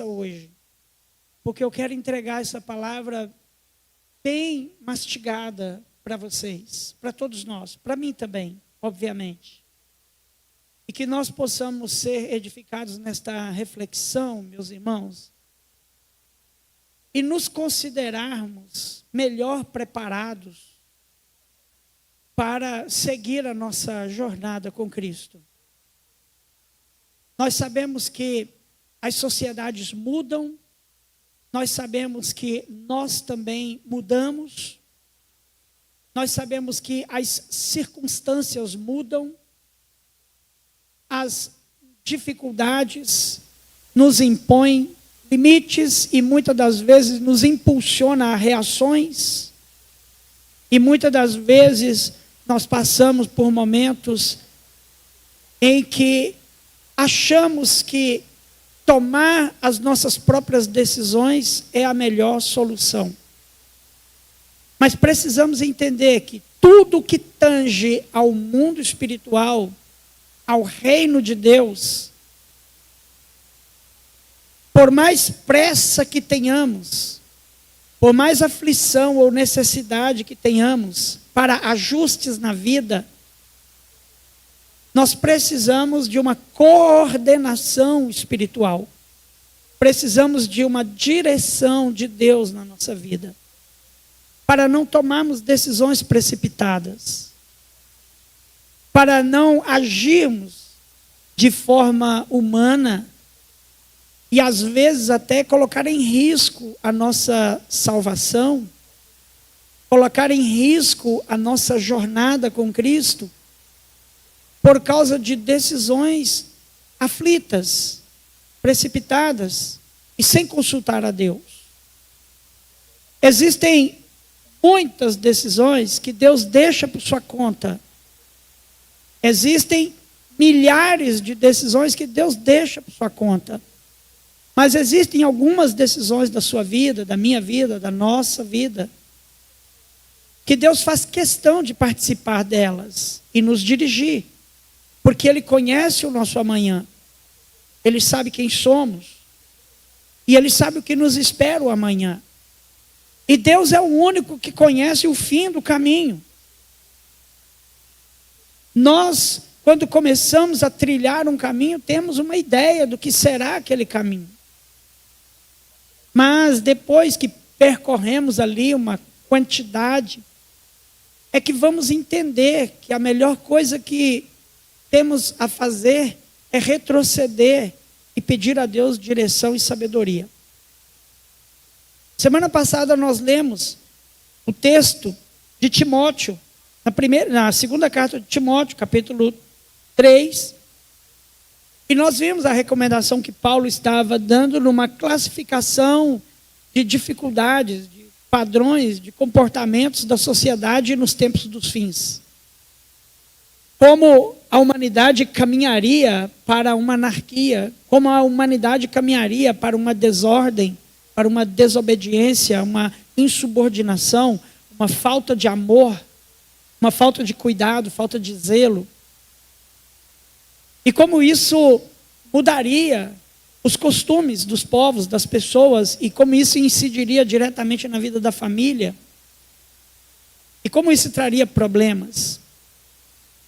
hoje, porque eu quero entregar essa palavra bem mastigada para vocês, para todos nós, para mim também, obviamente. E que nós possamos ser edificados nesta reflexão, meus irmãos, e nos considerarmos melhor preparados para seguir a nossa jornada com Cristo. Nós sabemos que as sociedades mudam, nós sabemos que nós também mudamos, nós sabemos que as circunstâncias mudam, as dificuldades nos impõem limites e muitas das vezes nos impulsiona a reações, e muitas das vezes nós passamos por momentos em que achamos que tomar as nossas próprias decisões é a melhor solução. Mas precisamos entender que tudo que tange ao mundo espiritual, ao reino de Deus, por mais pressa que tenhamos, por mais aflição ou necessidade que tenhamos para ajustes na vida, nós precisamos de uma coordenação espiritual. Precisamos de uma direção de Deus na nossa vida, para não tomarmos decisões precipitadas, para não agirmos de forma humana e às vezes até colocar em risco a nossa salvação, colocar em risco a nossa jornada com Cristo, por causa de decisões aflitas, precipitadas e sem consultar a Deus. Existem muitas decisões que Deus deixa por sua conta. Existem milhares de decisões que Deus deixa por sua conta. Mas existem algumas decisões da sua vida, da minha vida, da nossa vida, que Deus faz questão de participar delas e nos dirigir. Porque Ele conhece o nosso amanhã. Ele sabe quem somos. E Ele sabe o que nos espera o amanhã. E Deus é o único que conhece o fim do caminho. Nós, quando começamos a trilhar um caminho, temos uma ideia do que será aquele caminho. Mas depois que percorremos ali uma quantidade, é que vamos entender que a melhor coisa que temos a fazer é retroceder e pedir a Deus direção e sabedoria. Semana passada nós lemos o texto de Timóteo, na segunda carta de Timóteo, capítulo 3, e nós vimos a recomendação que Paulo estava dando numa classificação de dificuldades, de padrões, de comportamentos da sociedade nos tempos dos fins. Como a humanidade caminharia para uma anarquia, como a humanidade caminharia para uma desordem, para uma desobediência, uma insubordinação, uma falta de amor, uma falta de cuidado, falta de zelo. E como isso mudaria os costumes dos povos, das pessoas, e como isso incidiria diretamente na vida da família, e como isso traria problemas.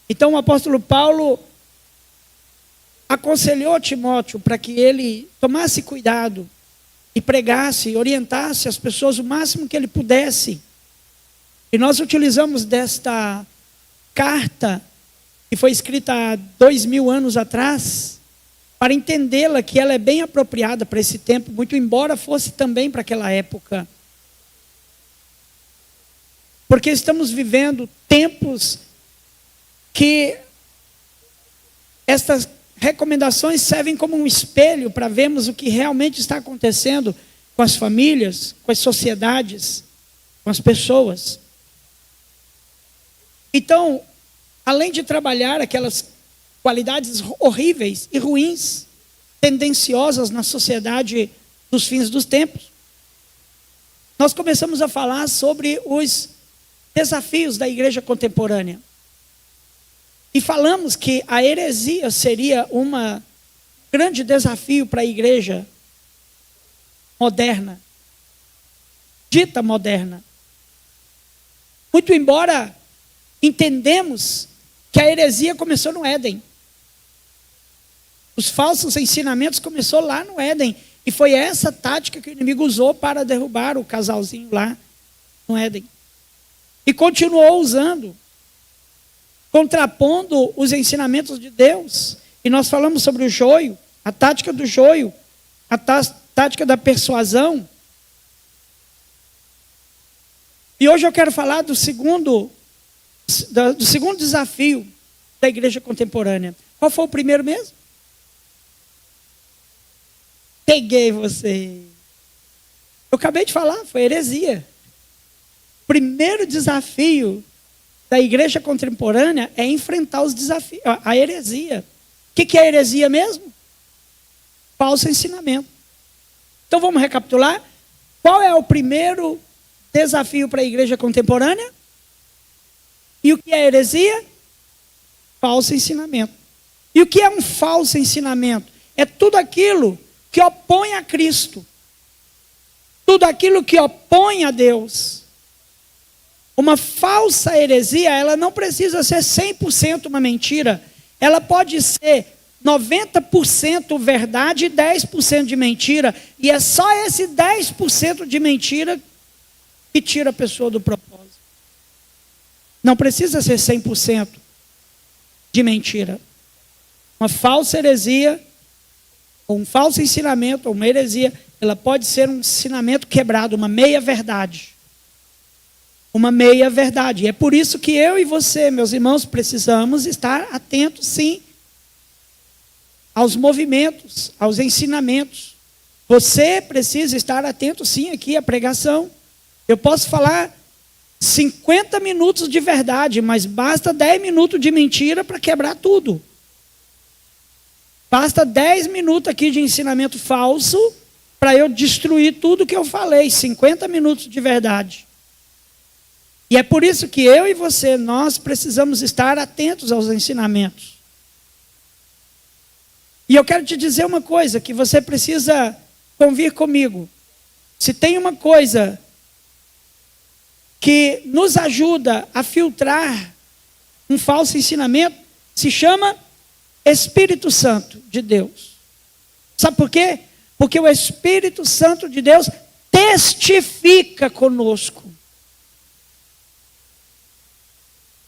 Então o apóstolo Paulo aconselhou Timóteo para que ele tomasse cuidado e pregasse, orientasse as pessoas o máximo que ele pudesse. E nós utilizamos desta carta, que foi escrita há 2000 anos atrás, para entendê-la, que ela é bem apropriada para esse tempo, muito embora fosse também para aquela época. Porque estamos vivendo tempos que estas recomendações servem como um espelho para vermos o que realmente está acontecendo com as famílias, com as sociedades, com as pessoas. Então, além de trabalhar aquelas qualidades horríveis e ruins, tendenciosas na sociedade dos fins dos tempos, nós começamos a falar sobre os desafios da igreja contemporânea. E falamos que a heresia seria um grande desafio para a igreja moderna. Dita moderna. Muito embora entendemos que a heresia começou no Éden. Os falsos ensinamentos começou lá no Éden. E foi essa tática que o inimigo usou para derrubar o casalzinho lá no Éden. E continuou usando, contrapondo os ensinamentos de Deus. E nós falamos sobre o joio, a tática do joio, a tática da persuasão. E hoje eu quero falar do segundo desafio da igreja contemporânea. Qual foi o primeiro mesmo? Peguei você. Eu acabei de falar, foi heresia. O primeiro desafio da igreja contemporânea é enfrentar os desafios, a heresia. O que é heresia mesmo? Falso ensinamento. Então vamos recapitular. Qual é o primeiro desafio para a igreja contemporânea? E o que é heresia? Falso ensinamento. E o que é um falso ensinamento? É tudo aquilo que opõe a Cristo. Tudo aquilo que opõe a Deus. Uma falsa heresia, ela não precisa ser 100% uma mentira. Ela pode ser 90% verdade e 10% de mentira. E é só esse 10% de mentira que tira a pessoa do propósito. Não precisa ser 100% de mentira. Uma falsa heresia, ou um falso ensinamento, ou uma heresia, ela pode ser um ensinamento quebrado, uma meia-verdade. Uma meia-verdade. E é por isso que eu e você, meus irmãos, precisamos estar atentos, sim, aos movimentos, aos ensinamentos. Você precisa estar atento, sim, aqui à pregação. Eu posso falar 50 minutos de verdade, mas basta 10 minutos de mentira para quebrar tudo. Basta 10 minutos aqui de ensinamento falso para eu destruir tudo que eu falei. 50 minutos de verdade. E é por isso que eu e você, nós precisamos estar atentos aos ensinamentos. E eu quero te dizer uma coisa, que você precisa convir comigo. Se tem uma coisa que nos ajuda a filtrar um falso ensinamento, se chama Espírito Santo de Deus. Sabe por quê? Porque o Espírito Santo de Deus testifica conosco.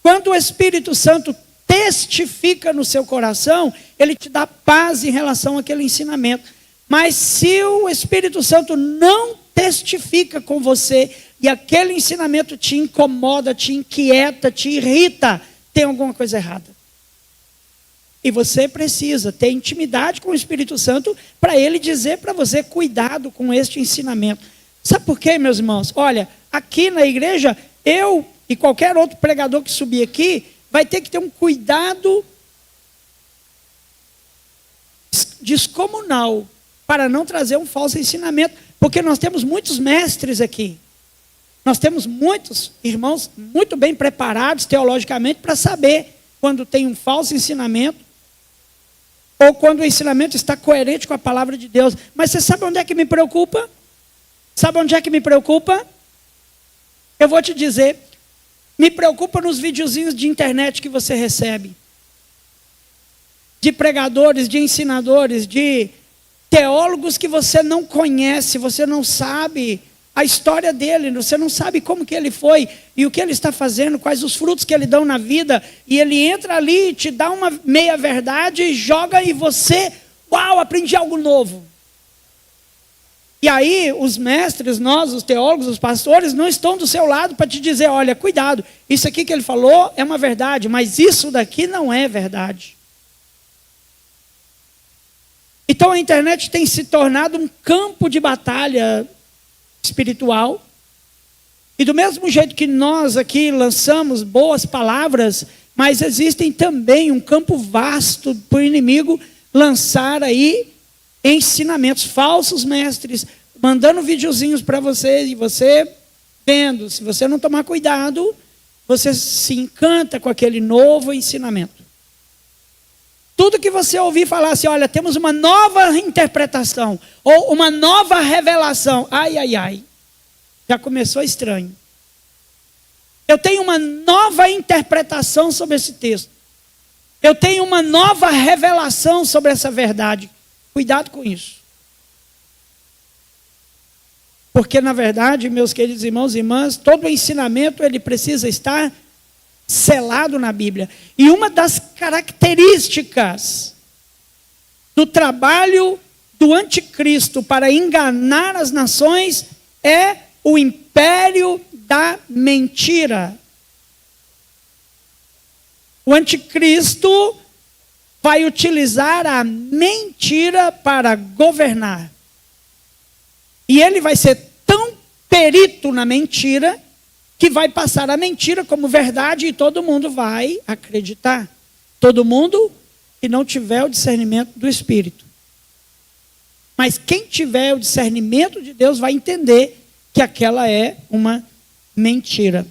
Quando o Espírito Santo testifica no seu coração, ele te dá paz em relação àquele ensinamento. Mas se o Espírito Santo não testifica com você, e aquele ensinamento te incomoda, te inquieta, te irrita, tem alguma coisa errada. E você precisa ter intimidade com o Espírito Santo para ele dizer para você, cuidado com este ensinamento. Sabe por quê, meus irmãos? Olha, aqui na igreja, eu e qualquer outro pregador que subir aqui, vai ter que ter um cuidado descomunal para não trazer um falso ensinamento. Porque nós temos muitos mestres aqui. Nós temos muitos irmãos muito bem preparados teologicamente para saber quando tem um falso ensinamento ou quando o ensinamento está coerente com a palavra de Deus. Mas você sabe onde é que me preocupa? Sabe onde é que me preocupa? Eu vou te dizer, me preocupa nos videozinhos de internet que você recebe. De pregadores, de ensinadores, de teólogos que você não conhece, você não sabe a história dele, você não sabe como que ele foi e o que ele está fazendo, quais os frutos que ele dá na vida, e ele entra ali e te dá uma meia-verdade e joga e você, uau, aprendi algo novo. E aí os mestres, nós, os teólogos, os pastores, não estão do seu lado para te dizer, olha, cuidado, isso aqui que ele falou é uma verdade, mas isso daqui não é verdade. Então a internet tem se tornado um campo de batalha espiritual. E do mesmo jeito que nós aqui lançamos boas palavras, mas existem também um campo vasto para o inimigo lançar aí ensinamentos, falsos mestres, mandando videozinhos para você, e você vendo. Se você não tomar cuidado, você se encanta com aquele novo ensinamento. Tudo que você ouvir falar assim, olha, temos uma nova interpretação, ou uma nova revelação. Ai, ai, ai. Já começou estranho. Eu tenho uma nova interpretação sobre esse texto. Eu tenho uma nova revelação sobre essa verdade. Cuidado com isso. Porque, na verdade, meus queridos irmãos e irmãs, todo o ensinamento ele precisa estar selado na Bíblia. E uma das características do trabalho do anticristo para enganar as nações é o império da mentira. O anticristo vai utilizar a mentira para governar. E ele vai ser tão perito na mentira que vai passar a mentira como verdade e todo mundo vai acreditar. Todo mundo que não tiver o discernimento do Espírito. Mas quem tiver o discernimento de Deus vai entender que aquela é uma mentira.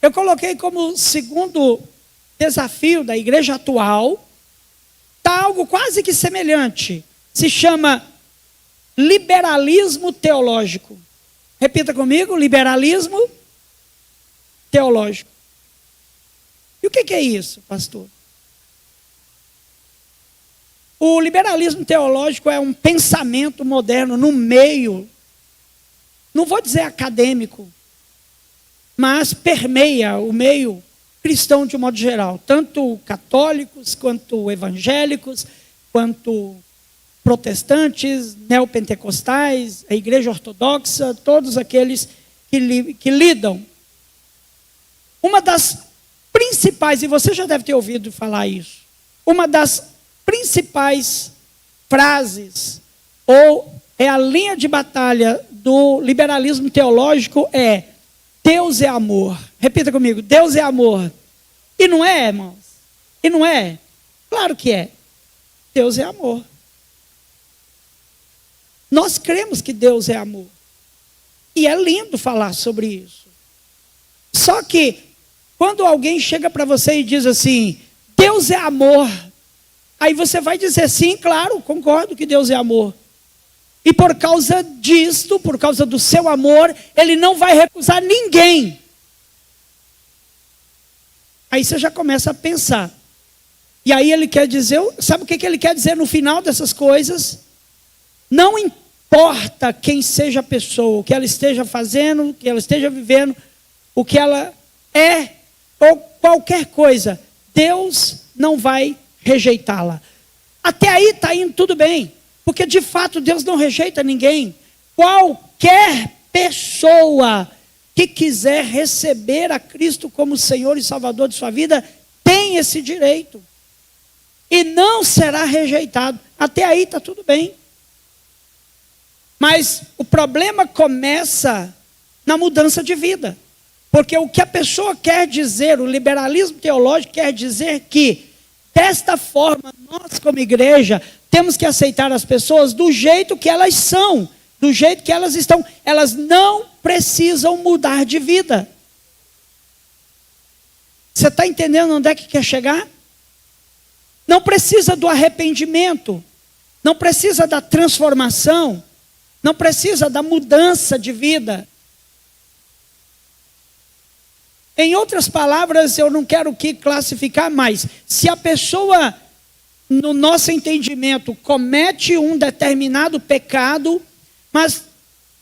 Eu coloquei como segundo desafio da igreja atual, está algo quase que semelhante. Se chama liberalismo teológico. Repita comigo, liberalismo teológico. E o que é isso, pastor? O liberalismo teológico é um pensamento moderno no meio, não vou dizer acadêmico, mas permeia o meio cristão de um modo geral. Tanto católicos, quanto evangélicos, quanto protestantes, neopentecostais, a igreja ortodoxa, todos aqueles que lidam. Uma das principais, e você já deve ter ouvido falar isso, uma das principais frases, ou é a linha de batalha do liberalismo teológico é: Deus é amor. Repita comigo, Deus é amor. E não é, irmãos? E não é? Claro que é. Deus é amor. Nós cremos que Deus é amor. E é lindo falar sobre isso. Só que, quando alguém chega para você e diz assim, Deus é amor, aí você vai dizer, sim, claro, concordo que Deus é amor. E por causa disto, por causa do seu amor, Ele não vai recusar ninguém. Aí você já começa a pensar. E aí ele quer dizer, sabe o que ele quer dizer no final dessas coisas? Não importa quem seja a pessoa, o que ela esteja fazendo, o que ela esteja vivendo, o que ela é, ou qualquer coisa, Deus não vai rejeitá-la. Até aí está indo tudo bem, porque de fato Deus não rejeita ninguém. Qualquer pessoa que quiser receber a Cristo como Senhor e Salvador de sua vida, tem esse direito. E não será rejeitado. Até aí está tudo bem. Mas o problema começa na mudança de vida. Porque o que a pessoa quer dizer, o liberalismo teológico quer dizer que, desta forma, nós como igreja, temos que aceitar as pessoas do jeito que elas são, do jeito que elas estão. Elas não precisam mudar de vida. Você está entendendo onde é que quer chegar? Não precisa do arrependimento, não precisa da transformação, não precisa da mudança de vida. Em outras palavras, eu não quero aqui classificar mais. Se a pessoa, no nosso entendimento, comete um determinado pecado, mas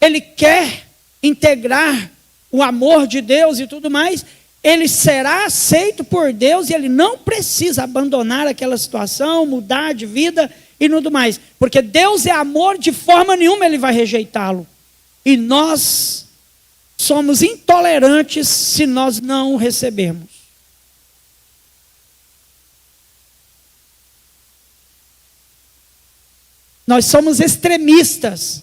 ele quer integrar o amor de Deus e tudo mais, ele será aceito por Deus e ele não precisa abandonar aquela situação, mudar de vida e tudo mais. Porque Deus é amor, de forma nenhuma ele vai rejeitá-lo. E nós somos intolerantes se nós não o recebemos. Nós somos extremistas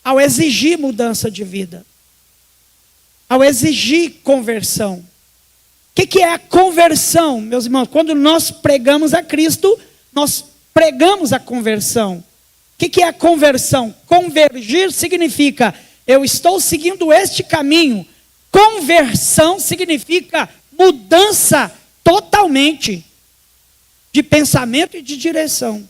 ao exigir mudança de vida, ao exigir conversão. O que é a conversão, meus irmãos? Quando nós pregamos a Cristo, nós pregamos a conversão. O que é a conversão? Convergir significa, eu estou seguindo este caminho. Conversão significa mudança totalmente de pensamento e de direção.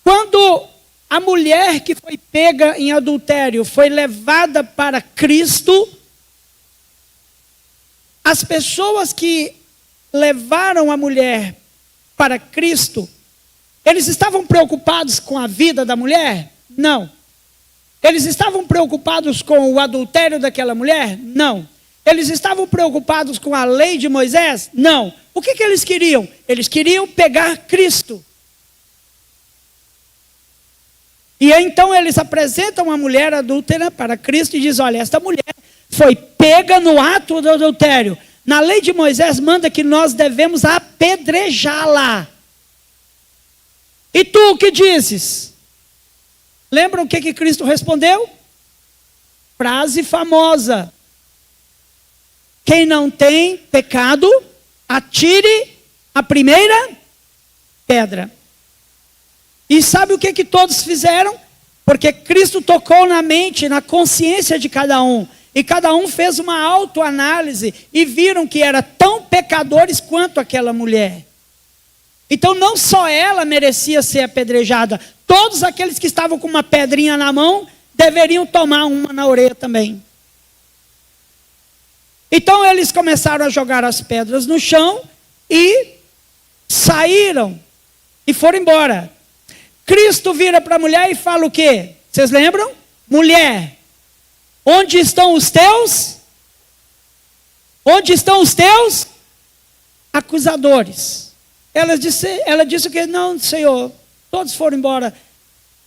Quando a mulher que foi pega em adultério foi levada para Cristo, as pessoas que levaram a mulher para Cristo, eles estavam preocupados com a vida da mulher? Não. Eles estavam preocupados com o adultério daquela mulher? Não. Eles estavam preocupados com a lei de Moisés? Não. O que eles queriam? Eles queriam pegar Cristo. E então eles apresentam a mulher adúltera para Cristo e dizem: olha, esta mulher foi pega no ato do adultério. Na lei de Moisés manda que nós devemos apedrejá-la. E tu o que dizes? Lembram o que Cristo respondeu? Frase famosa: quem não tem pecado, atire a primeira pedra. E sabe o que todos fizeram? Porque Cristo tocou na mente, na consciência de cada um. E cada um fez uma autoanálise e viram que eram tão pecadores quanto aquela mulher. Então não só ela merecia ser apedrejada, todos aqueles que estavam com uma pedrinha na mão deveriam tomar uma na orelha também. Então eles começaram a jogar as pedras no chão e saíram e foram embora. Cristo vira para a mulher e fala o quê? Vocês lembram? Mulher, onde estão os teus? Onde estão os teus acusadores? Ela disse que não, Senhor, todos foram embora.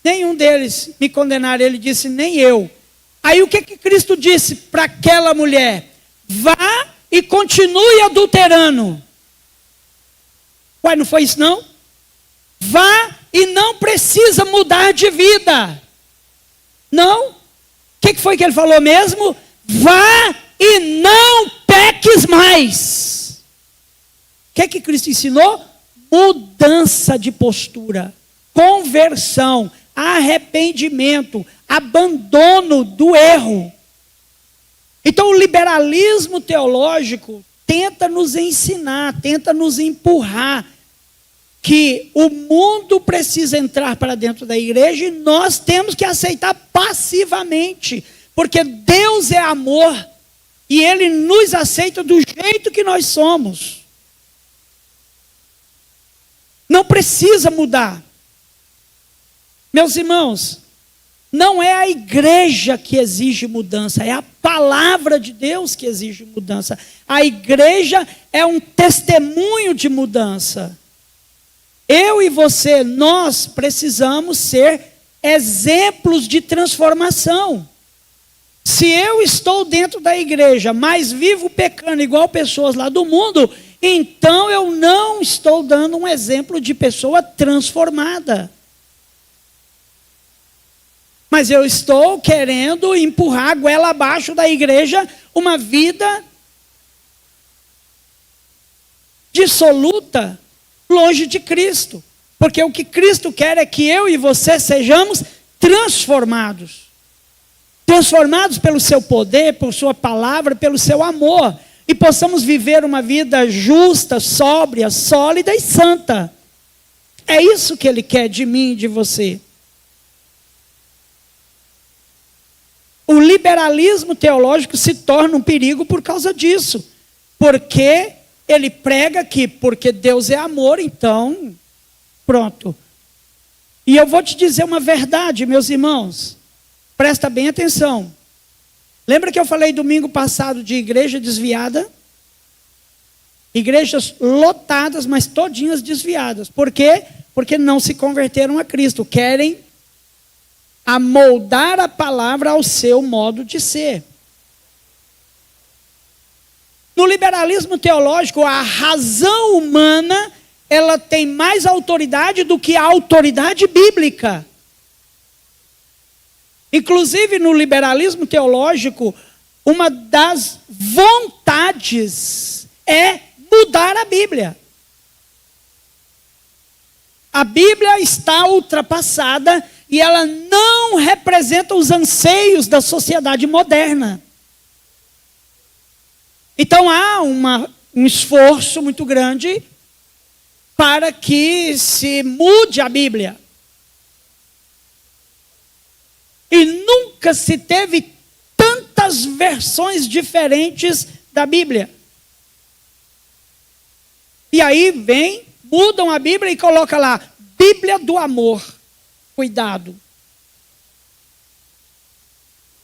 Nenhum deles me condenaram. Ele disse, nem eu. Aí o que Cristo disse para aquela mulher? Vá e continue adulterando. Ué, não foi isso não? Vá e não precisa mudar de vida. Não? O que foi que ele falou mesmo? Vá e não peques mais. O que Cristo ensinou? Mudança de postura, conversão, arrependimento, abandono do erro. Então o liberalismo teológico tenta nos ensinar, tenta nos empurrar que o mundo precisa entrar para dentro da igreja e nós temos que aceitar passivamente, porque Deus é amor e Ele nos aceita do jeito que nós somos. Não precisa mudar. Meus irmãos, não é a igreja que exige mudança, é a palavra de Deus que exige mudança. A igreja é um testemunho de mudança. Eu e você, nós precisamos ser exemplos de transformação. Se eu estou dentro da igreja, mas vivo pecando igual pessoas lá do mundo, então eu não estou dando um exemplo de pessoa transformada. Mas eu estou querendo empurrar a goela abaixo da igreja uma vida dissoluta, longe de Cristo. Porque o que Cristo quer é que eu e você sejamos transformados. Transformados pelo seu poder, por sua palavra, pelo seu amor. E possamos viver uma vida justa, sóbria, sólida e santa. É isso que Ele quer de mim e de você. O liberalismo teológico se torna um perigo por causa disso. Porque ele prega que porque Deus é amor, então, pronto. E eu vou te dizer uma verdade, meus irmãos. Presta bem atenção. Lembra que eu falei domingo passado de igreja desviada? Igrejas lotadas, mas todinhas desviadas. Por quê? Porque não se converteram a Cristo. Querem amoldar a palavra ao seu modo de ser. No liberalismo teológico, a razão humana, ela tem mais autoridade do que a autoridade bíblica. Inclusive, no liberalismo teológico, uma das vontades é mudar a Bíblia. A Bíblia está ultrapassada e ela não representa os anseios da sociedade moderna. Então há uma um esforço muito grande para que se mude a Bíblia. E nunca se teve tantas versões diferentes da Bíblia. E aí mudam a Bíblia e colocam lá, Bíblia do amor. Cuidado.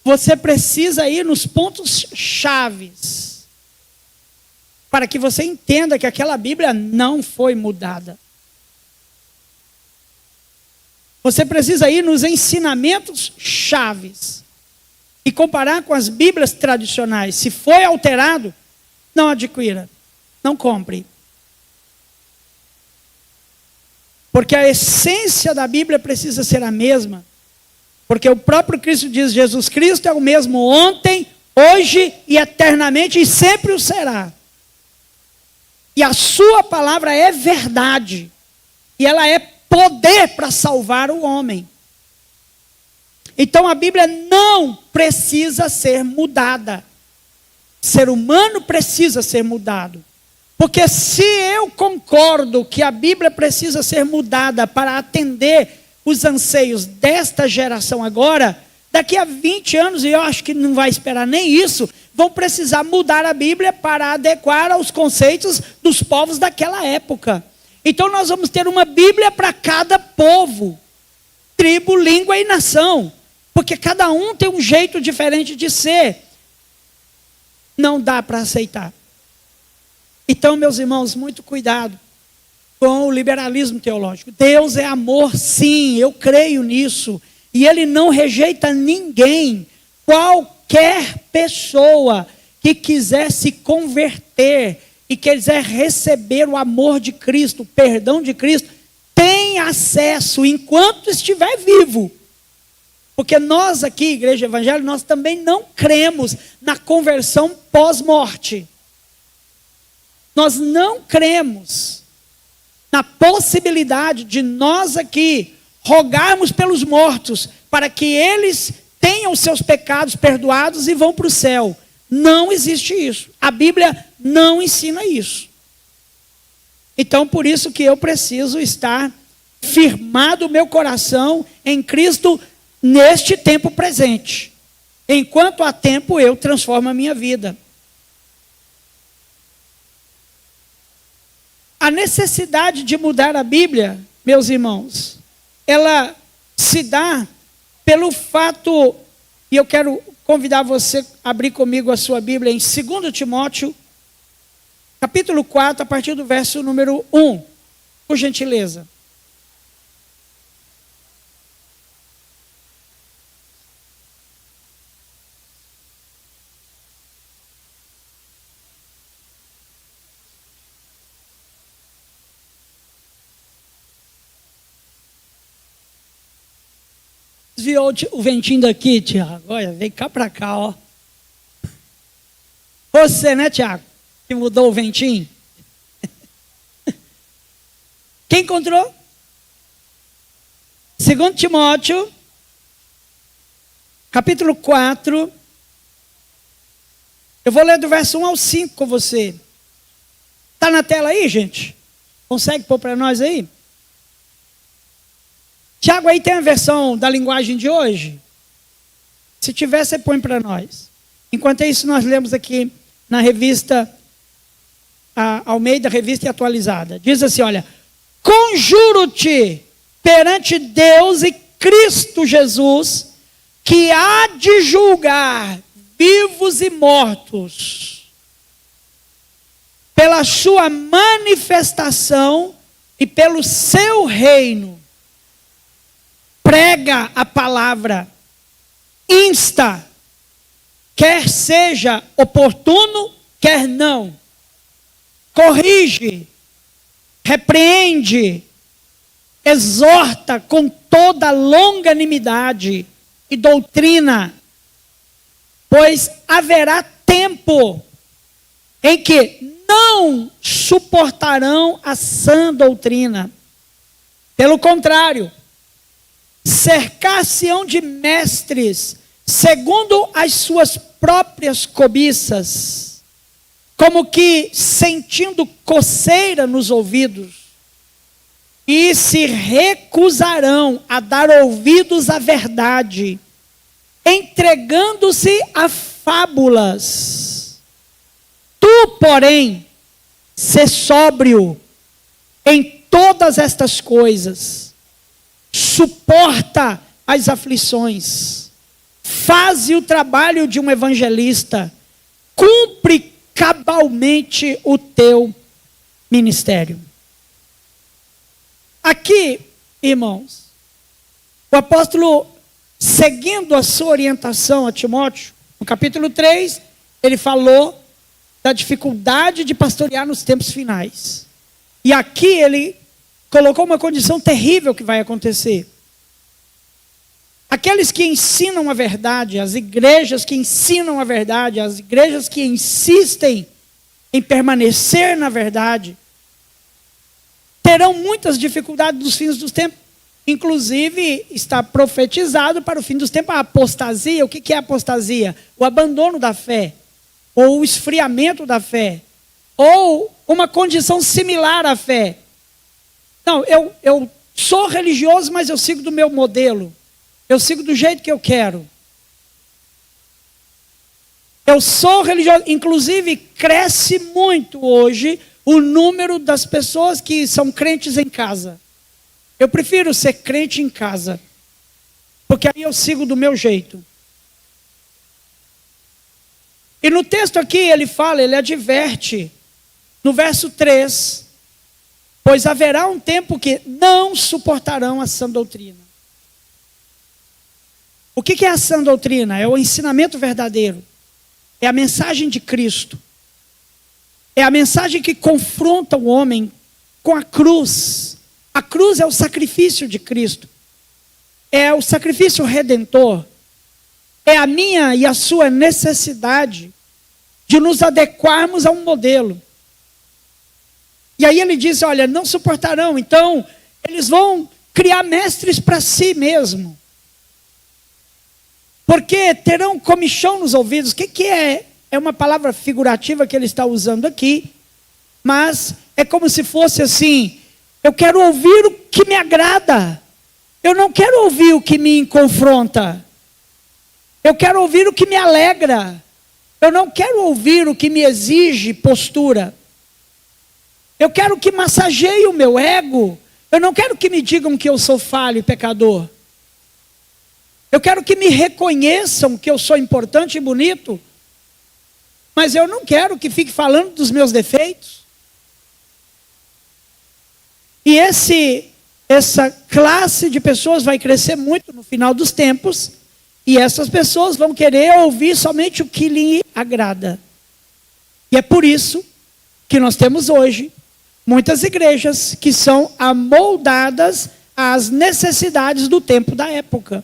Você precisa ir nos pontos chaves para que você entenda que aquela Bíblia não foi mudada. Você precisa ir nos ensinamentos chaves e comparar com as Bíblias tradicionais. Se foi alterado, não adquira, não compre. Porque a essência da Bíblia precisa ser a mesma. Porque o próprio Cristo diz, Jesus Cristo é o mesmo ontem, hoje e eternamente, e sempre o será. E a sua palavra é verdade. E ela é poder para salvar o homem. Então a Bíblia não precisa ser mudada. O ser humano precisa ser mudado. Porque se eu concordo que a Bíblia precisa ser mudada para atender os anseios desta geração agora, daqui a 20 anos, e eu acho que não vai esperar nem isso, vão precisar mudar a Bíblia para adequar aos conceitos dos povos daquela época. Então nós vamos ter uma Bíblia para cada povo, tribo, língua e nação. Porque cada um tem um jeito diferente de ser. Não dá para aceitar. Então, meus irmãos, muito cuidado com o liberalismo teológico. Deus é amor, sim, eu creio nisso. E Ele não rejeita ninguém. Qualquer pessoa que quiser se converter e quiser receber o amor de Cristo, o perdão de Cristo, tem acesso enquanto estiver vivo. Porque nós aqui, Igreja Evangélica, nós também não cremos na conversão pós-morte. Nós não cremos na possibilidade de nós aqui rogarmos pelos mortos para que eles tenham seus pecados perdoados e vão para o céu. Não existe isso. A Bíblia não ensina isso. Então, por isso que eu preciso estar firmado o meu coração em Cristo neste tempo presente. Enquanto há tempo, eu transformo a minha vida. A necessidade de mudar a Bíblia, meus irmãos, ela se dá pelo fato, e eu quero convidar você a abrir comigo a sua Bíblia em 2 Timóteo, capítulo 4, a partir do verso número 1, por gentileza. Desviou o ventinho daqui, Tiago. Olha, vem cá para cá, ó. Você, né, Tiago? Que mudou o ventinho? Quem encontrou? 2 Timóteo, capítulo 4. Eu vou ler do verso 1 ao 5 com você. Está na tela aí, gente? Consegue pôr para nós aí? Tiago, aí tem a versão da linguagem de hoje? Se tiver, você põe para nós. Enquanto isso, nós lemos aqui na revista Almeida, revista e atualizada. Diz assim, olha: conjuro-te perante Deus e Cristo Jesus, que há de julgar vivos e mortos, pela sua manifestação e pelo seu reino. Prega a palavra, insta, quer seja oportuno, quer não. Corrige, repreende, exorta com toda longanimidade e doutrina, pois haverá tempo em que não suportarão a sã doutrina. Pelo contrário, cercar-se-ão de mestres, segundo as suas próprias cobiças, como que sentindo coceira nos ouvidos, e se recusarão a dar ouvidos à verdade, entregando-se a fábulas. Tu, porém, sê sóbrio em todas estas coisas, suporta as aflições, faze o trabalho de um evangelista, cumpre cabalmente o teu ministério. Aqui, irmãos, o apóstolo, seguindo a sua orientação a Timóteo, no capítulo 3, ele falou da dificuldade de pastorear nos tempos finais. E aqui ele colocou uma condição terrível que vai acontecer. Aqueles que ensinam a verdade, as igrejas que ensinam a verdade, as igrejas que insistem em permanecer na verdade, terão muitas dificuldades nos fins dos tempos. Inclusive, está profetizado para o fim dos tempos a apostasia. O que é apostasia? O abandono da fé, ou o esfriamento da fé, ou uma condição similar à fé. Não, eu sou religioso, mas eu sigo do meu modelo. Eu sigo do jeito que eu quero. Eu sou religioso. Inclusive, cresce muito hoje o número das pessoas que são crentes em casa. Eu prefiro ser crente em casa, porque aí eu sigo do meu jeito. E no texto aqui ele fala, ele adverte, no verso 3, pois haverá um tempo que não suportarão a sã doutrina. O que é a sã doutrina? É o ensinamento verdadeiro. É a mensagem de Cristo. É a mensagem que confronta o homem com a cruz. A cruz é o sacrifício de Cristo. É o sacrifício redentor. É a minha e a sua necessidade de nos adequarmos a um modelo. E aí ele diz, olha, não suportarão. Então, eles vão criar mestres para si mesmo. Porque terão comichão nos ouvidos. O que é? É uma palavra figurativa que ele está usando aqui. Mas é como se fosse assim, eu quero ouvir o que me agrada. Eu não quero ouvir o que me confronta. Eu quero ouvir o que me alegra. Eu não quero ouvir o que me exige postura. Eu quero que massageie o meu ego. Eu não quero que me digam que eu sou falho e pecador. Eu quero que me reconheçam que eu sou importante e bonito. Mas eu não quero que fique falando dos meus defeitos. E essa classe de pessoas vai crescer muito no final dos tempos. E essas pessoas vão querer ouvir somente o que lhe agrada. E é por isso que nós temos hoje muitas igrejas que são amoldadas às necessidades do tempo da época.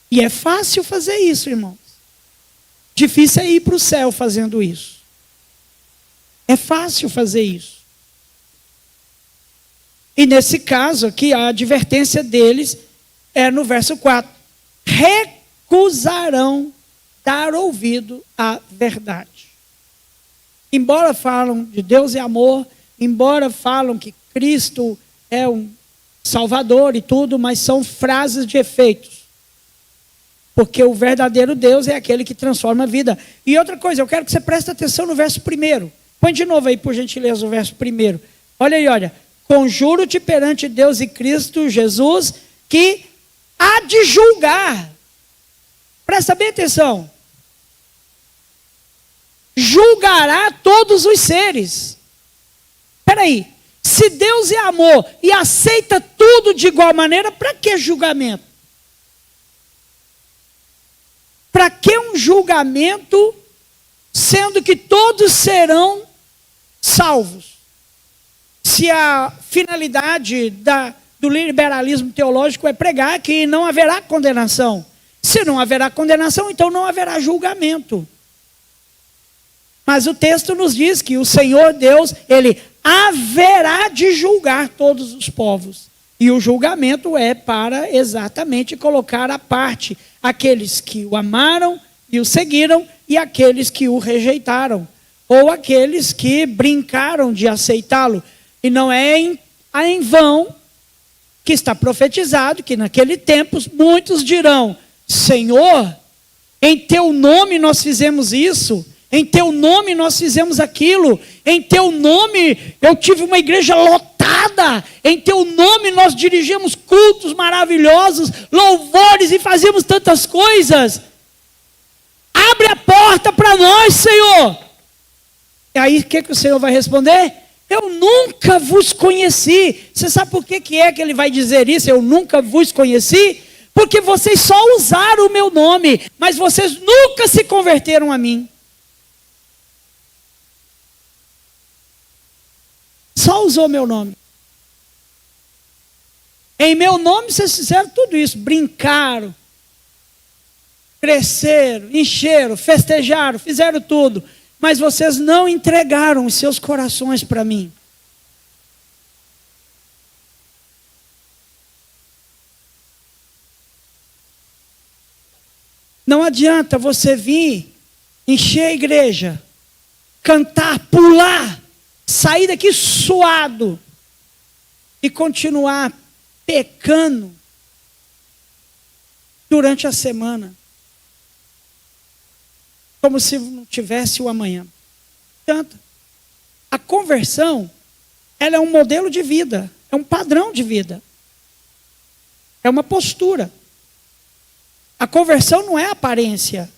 E é fácil fazer isso, irmãos. Difícil é ir para o céu fazendo isso. É fácil fazer isso. E nesse caso aqui, a advertência deles é no verso 4. Recusarão dar ouvido à verdade. Embora falam de Deus e amor, embora falam que Cristo é um Salvador e tudo, mas são frases de efeitos. Porque o verdadeiro Deus é aquele que transforma a vida. E outra coisa, eu quero que você preste atenção no verso 1. Põe de novo aí, por gentileza, o verso 1. Olha aí, olha. Conjuro-te perante Deus e Cristo Jesus, que há de julgar. Presta bem atenção. Julgará todos os seres. Espera aí. Se Deus é amor e aceita tudo de igual maneira, para que julgamento? Para que um julgamento, sendo que todos serão salvos? Se a finalidade do liberalismo teológico é pregar que não haverá condenação. Se não haverá condenação, então não haverá julgamento. Mas o texto nos diz que o Senhor Deus, Ele haverá de julgar todos os povos. E o julgamento é para exatamente colocar à parte aqueles que o amaram e o seguiram, e aqueles que o rejeitaram, ou aqueles que brincaram de aceitá-lo. E não é em vão que está profetizado que naquele tempo muitos dirão: Senhor, em teu nome nós fizemos isso, em teu nome nós fizemos aquilo, em teu nome eu tive uma igreja lotada, em teu nome nós dirigimos cultos maravilhosos, louvores e fazíamos tantas coisas. Abre a porta para nós, Senhor. E aí o que o Senhor vai responder? Eu nunca vos conheci. Você sabe por que é que ele vai dizer isso? Eu nunca vos conheci? Porque vocês só usaram o meu nome, mas vocês nunca se converteram a mim. Só usou meu nome. Em meu nome vocês fizeram tudo isso. Brincaram, cresceram, encheram, festejaram, fizeram tudo. Mas vocês não entregaram os seus corações para mim. Não adianta você vir, encher a igreja, cantar, pular, sair daqui suado e continuar pecando durante a semana, como se não tivesse o amanhã. Portanto, a conversão, ela é um modelo de vida, é um padrão de vida, é uma postura. A conversão não é aparência.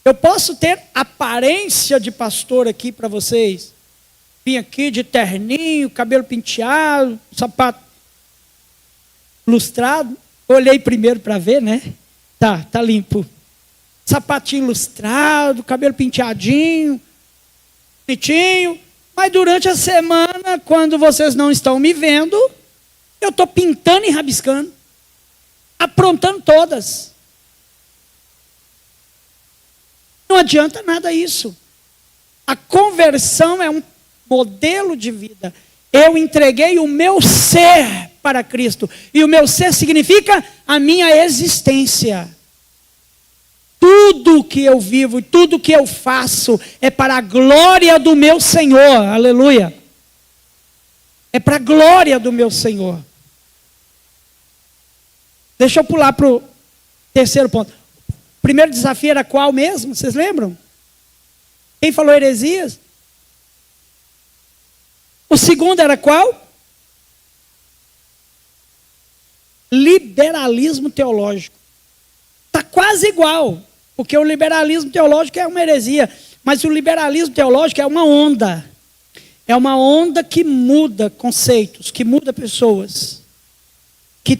Eu posso ter aparência de pastor aqui para vocês. Vim aqui de terninho, cabelo penteado, sapato lustrado. Olhei primeiro para ver, né? Tá limpo. Sapatinho lustrado, cabelo penteadinho, bonitinho. Mas durante a semana, quando vocês não estão me vendo, eu estou pintando e rabiscando, aprontando todas. Não adianta nada isso. A conversão é um modelo de vida. Eu entreguei o meu ser para Cristo. E o meu ser significa a minha existência. Tudo que eu vivo e tudo que eu faço é para a glória do meu Senhor. Aleluia. É para a glória do meu Senhor. Deixa eu pular para o terceiro ponto. O primeiro desafio era qual mesmo? Vocês lembram? Quem falou heresias? O segundo era qual? Liberalismo teológico. Está quase igual, porque o liberalismo teológico é uma heresia, mas o liberalismo teológico é uma onda. É uma onda que muda conceitos, que muda pessoas, que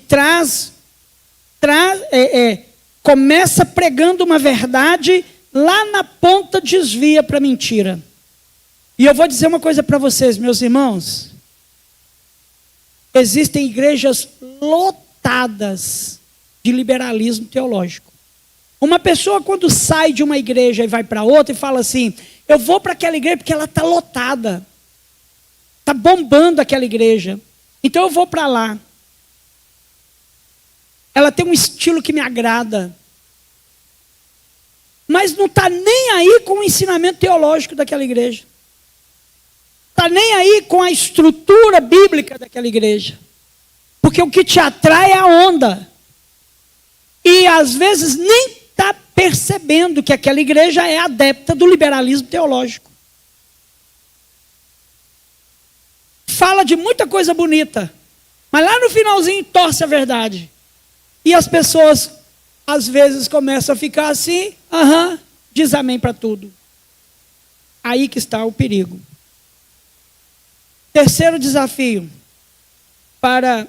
começa pregando uma verdade, lá na ponta desvia para mentira. E eu vou dizer uma coisa para vocês, meus irmãos. Existem igrejas lotadas de liberalismo teológico. Uma pessoa quando sai de uma igreja e vai para outra e fala assim: eu vou para aquela igreja porque ela está lotada. Está bombando aquela igreja. Então eu vou para lá. Ela tem um estilo que me agrada. Mas não está nem aí com o ensinamento teológico daquela igreja. Está nem aí com a estrutura bíblica daquela igreja. Porque o que te atrai é a onda. E às vezes nem está percebendo que aquela igreja é adepta do liberalismo teológico. Fala de muita coisa bonita, mas lá no finalzinho torce a verdade. E as pessoas às vezes começam a ficar assim, diz amém para tudo. Aí que está o perigo. Terceiro desafio para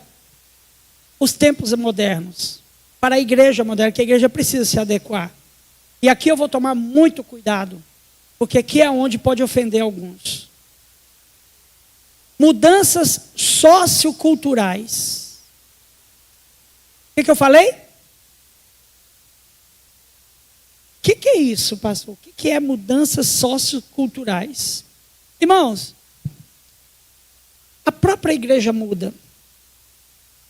os tempos modernos, para a igreja moderna, que a igreja precisa se adequar. E aqui eu vou tomar muito cuidado, porque aqui é onde pode ofender alguns. Mudanças socioculturais. O que eu falei? O que é isso, pastor? O que é mudanças socioculturais? Irmãos, a própria igreja muda.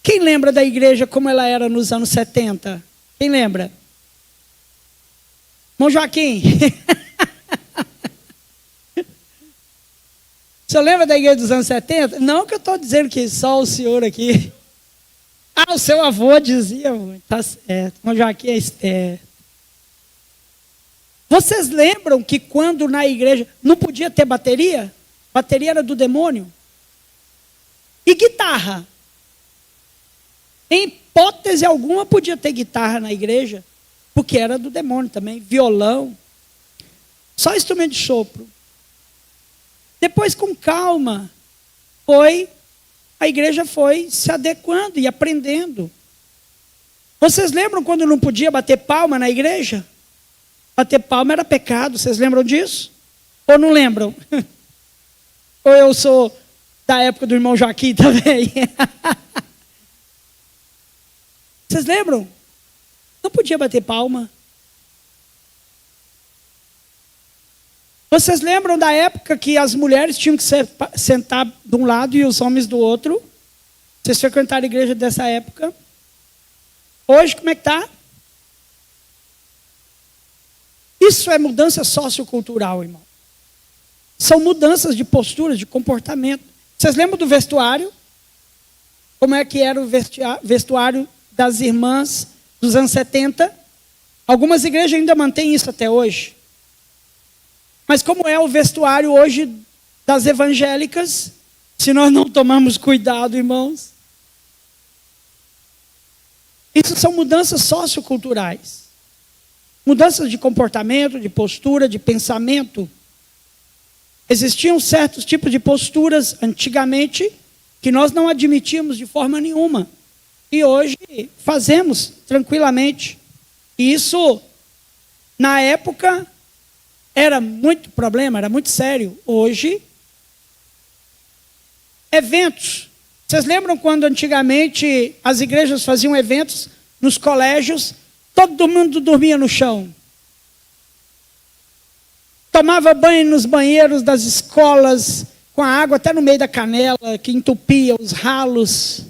Quem lembra da igreja como ela era nos anos 70? Quem lembra? Irmão Joaquim. O senhor lembra da igreja dos anos 70? Não que eu estou dizendo que só o senhor aqui. Ah, o seu avô dizia, tá certo. Irmão Joaquim é esperto. Vocês lembram que quando na igreja não podia ter bateria? Bateria era do demônio. E guitarra? Em hipótese alguma podia ter guitarra na igreja, porque era do demônio também. Violão. Só instrumento de sopro. Depois, com calma, a igreja foi se adequando e aprendendo. Vocês lembram quando não podia bater palma na igreja? Bater palma era pecado, vocês lembram disso? Ou não lembram? Ou eu sou da época do irmão Joaquim também? Vocês lembram? Não podia bater palma. Vocês lembram da época que as mulheres tinham que sentar de um lado e os homens do outro? Vocês frequentaram a igreja dessa época? Hoje, como é que está? Isso é mudança sociocultural, irmão. São mudanças de postura, de comportamento. Vocês lembram do vestuário? Como é que era o vestuário das irmãs dos anos 70? Algumas igrejas ainda mantêm isso até hoje. Mas como é o vestuário hoje das evangélicas, se nós não tomarmos cuidado, irmãos? Isso são mudanças socioculturais. Mudanças de comportamento, de postura, de pensamento. Existiam certos tipos de posturas antigamente que nós não admitíamos de forma nenhuma. E hoje fazemos tranquilamente. E isso, na época, era muito problema, era muito sério. Hoje, eventos. Vocês lembram quando antigamente as igrejas faziam eventos nos colégios? Todo mundo dormia no chão. Tomava banho nos banheiros das escolas, com a água até no meio da canela, que entupia os ralos.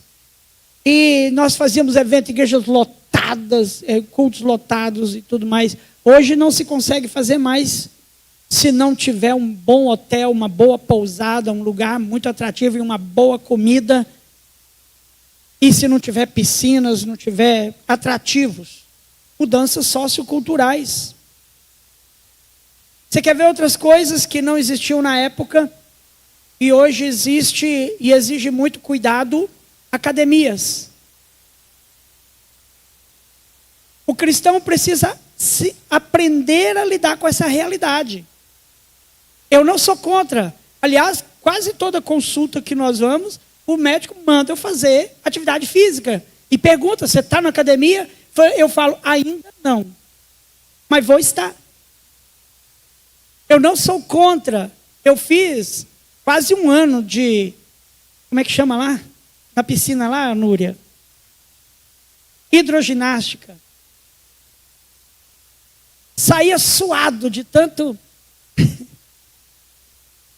E nós fazíamos eventos, igrejas lotadas, cultos lotados e tudo mais. Hoje não se consegue fazer mais se não tiver um bom hotel, uma boa pousada, um lugar muito atrativo e uma boa comida. E se não tiver piscinas, não tiver atrativos. Mudanças socioculturais. Você quer ver outras coisas que não existiam na época e hoje existe e exige muito cuidado? Academias. O cristão precisa aprender a lidar com essa realidade. Eu não sou contra. Aliás, quase toda consulta que nós vamos, o médico manda eu fazer atividade física. E pergunta, você está na academia? Eu falo, ainda não. Mas vou estar. Eu não sou contra. Eu fiz quase um ano de... Como é que chama lá? Na piscina lá, Núria? Hidroginástica. Saía suado de tanto...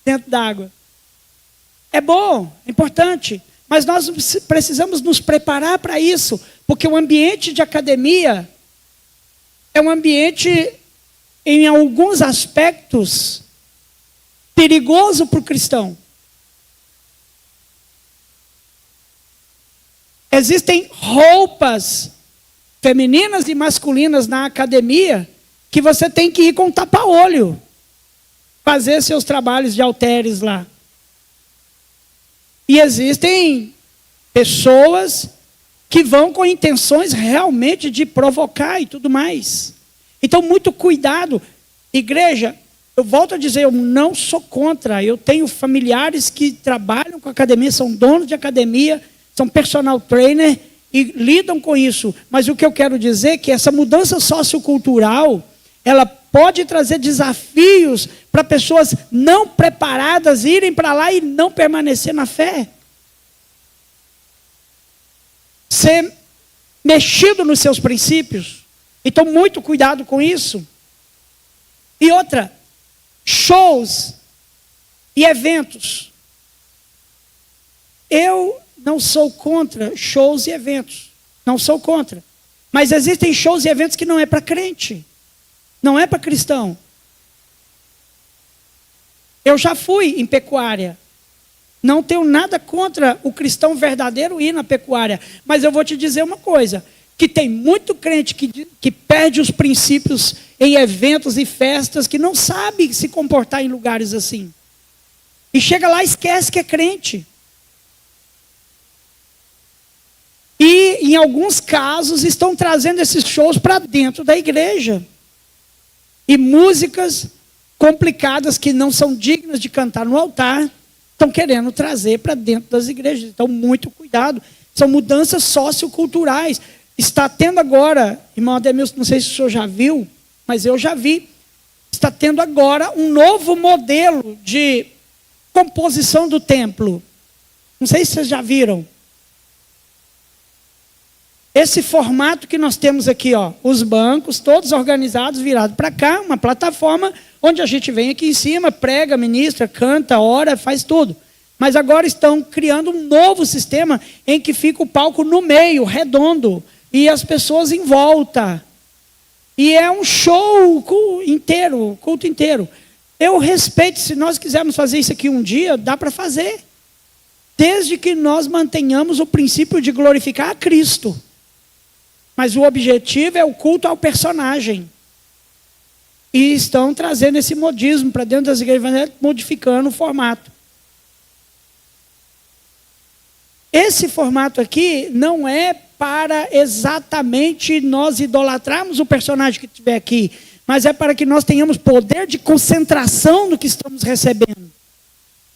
dentro d'água. É bom, é importante. Mas nós precisamos nos preparar para isso. Porque o ambiente de academia é um ambiente, em alguns aspectos, perigoso para o cristão. Existem roupas femininas e masculinas na academia que você tem que ir com tapa-olho. Fazer seus trabalhos de halteres lá. E existem pessoas que vão com intenções realmente de provocar e tudo mais. Então, muito cuidado. Igreja, eu volto a dizer, eu não sou contra. Eu tenho familiares que trabalham com academia, são donos de academia, são personal trainer e lidam com isso. Mas o que eu quero dizer é que essa mudança sociocultural, ela pode trazer desafios para pessoas não preparadas irem para lá e não permanecer na fé. Ser mexido nos seus princípios. Então, muito cuidado com isso. E outra, shows e eventos. Eu não sou contra shows e eventos. Não sou contra. Mas existem shows e eventos que não é para crente. Não é para cristão. Eu já fui em pecuária. Não tenho nada contra o cristão verdadeiro ir na pecuária. Mas eu vou te dizer uma coisa. Que tem muito crente que perde os princípios em eventos e festas, que não sabe se comportar em lugares assim. E chega lá e esquece que é crente. E, em alguns casos, estão trazendo esses shows para dentro da igreja. E músicas complicadas que não são dignas de cantar no altar, estão querendo trazer para dentro das igrejas. Então, muito cuidado. São mudanças socioculturais. Está tendo agora, irmão Ademilson, não sei se o senhor já viu, mas eu já vi. Está tendo agora um novo modelo de composição do templo. Não sei se vocês já viram. Esse formato que nós temos aqui, ó, os bancos, todos organizados, virados para cá, uma plataforma onde a gente vem aqui em cima, prega, ministra, canta, ora, faz tudo. Mas agora estão criando um novo sistema em que fica o palco no meio, redondo, e as pessoas em volta. E é um show inteiro, culto inteiro. Eu respeito, se nós quisermos fazer isso aqui um dia, dá para fazer. Desde que nós mantenhamos o princípio de glorificar a Cristo. Mas o objetivo é o culto ao personagem. E estão trazendo esse modismo para dentro das igrejas, modificando o formato. Esse formato aqui não é para exatamente nós idolatrarmos o personagem que estiver aqui, mas é para que nós tenhamos poder de concentração no que estamos recebendo.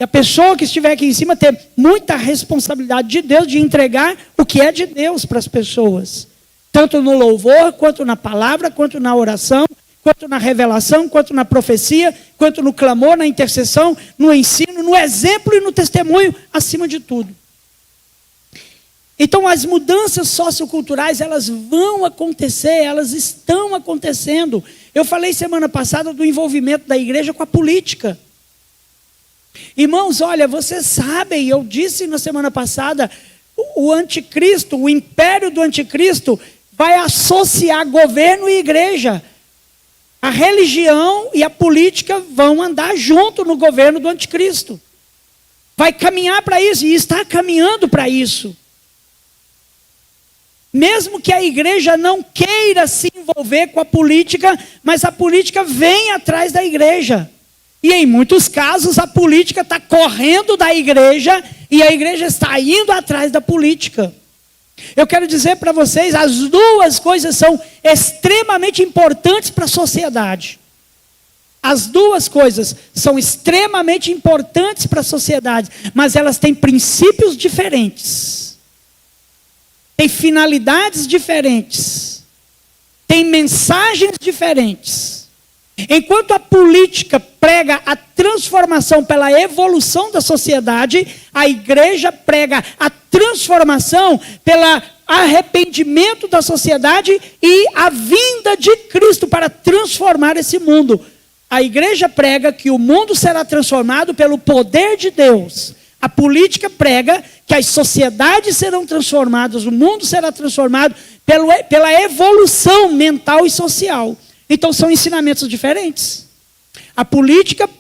E a pessoa que estiver aqui em cima ter muita responsabilidade de Deus de entregar o que é de Deus para as pessoas. Tanto no louvor, quanto na palavra, quanto na oração, quanto na revelação, quanto na profecia, quanto no clamor, na intercessão, no ensino, no exemplo e no testemunho, acima de tudo. Então, as mudanças socioculturais, elas vão acontecer, elas estão acontecendo. Eu falei semana passada do envolvimento da igreja com a política. Irmãos, olha, vocês sabem, eu disse na semana passada, o anticristo, o império do anticristo, vai associar governo e igreja. A religião e a política vão andar junto no governo do anticristo. Vai caminhar para isso, e está caminhando para isso. Mesmo que a igreja não queira se envolver com a política, mas a política vem atrás da igreja. E em muitos casos a política está correndo da igreja e a igreja está indo atrás da política. Eu quero dizer para vocês, as duas coisas são extremamente importantes para a sociedade. As duas coisas são extremamente importantes para a sociedade, mas elas têm princípios diferentes. Tem finalidades diferentes. Tem mensagens diferentes. Enquanto a política prega a transformação pela evolução da sociedade, a igreja prega a transformação pelo arrependimento da sociedade e a vinda de Cristo para transformar esse mundo. A igreja prega que o mundo será transformado pelo poder de Deus. A política prega que as sociedades serão transformadas, o mundo será transformado pela evolução mental e social. Então são ensinamentos diferentes. A política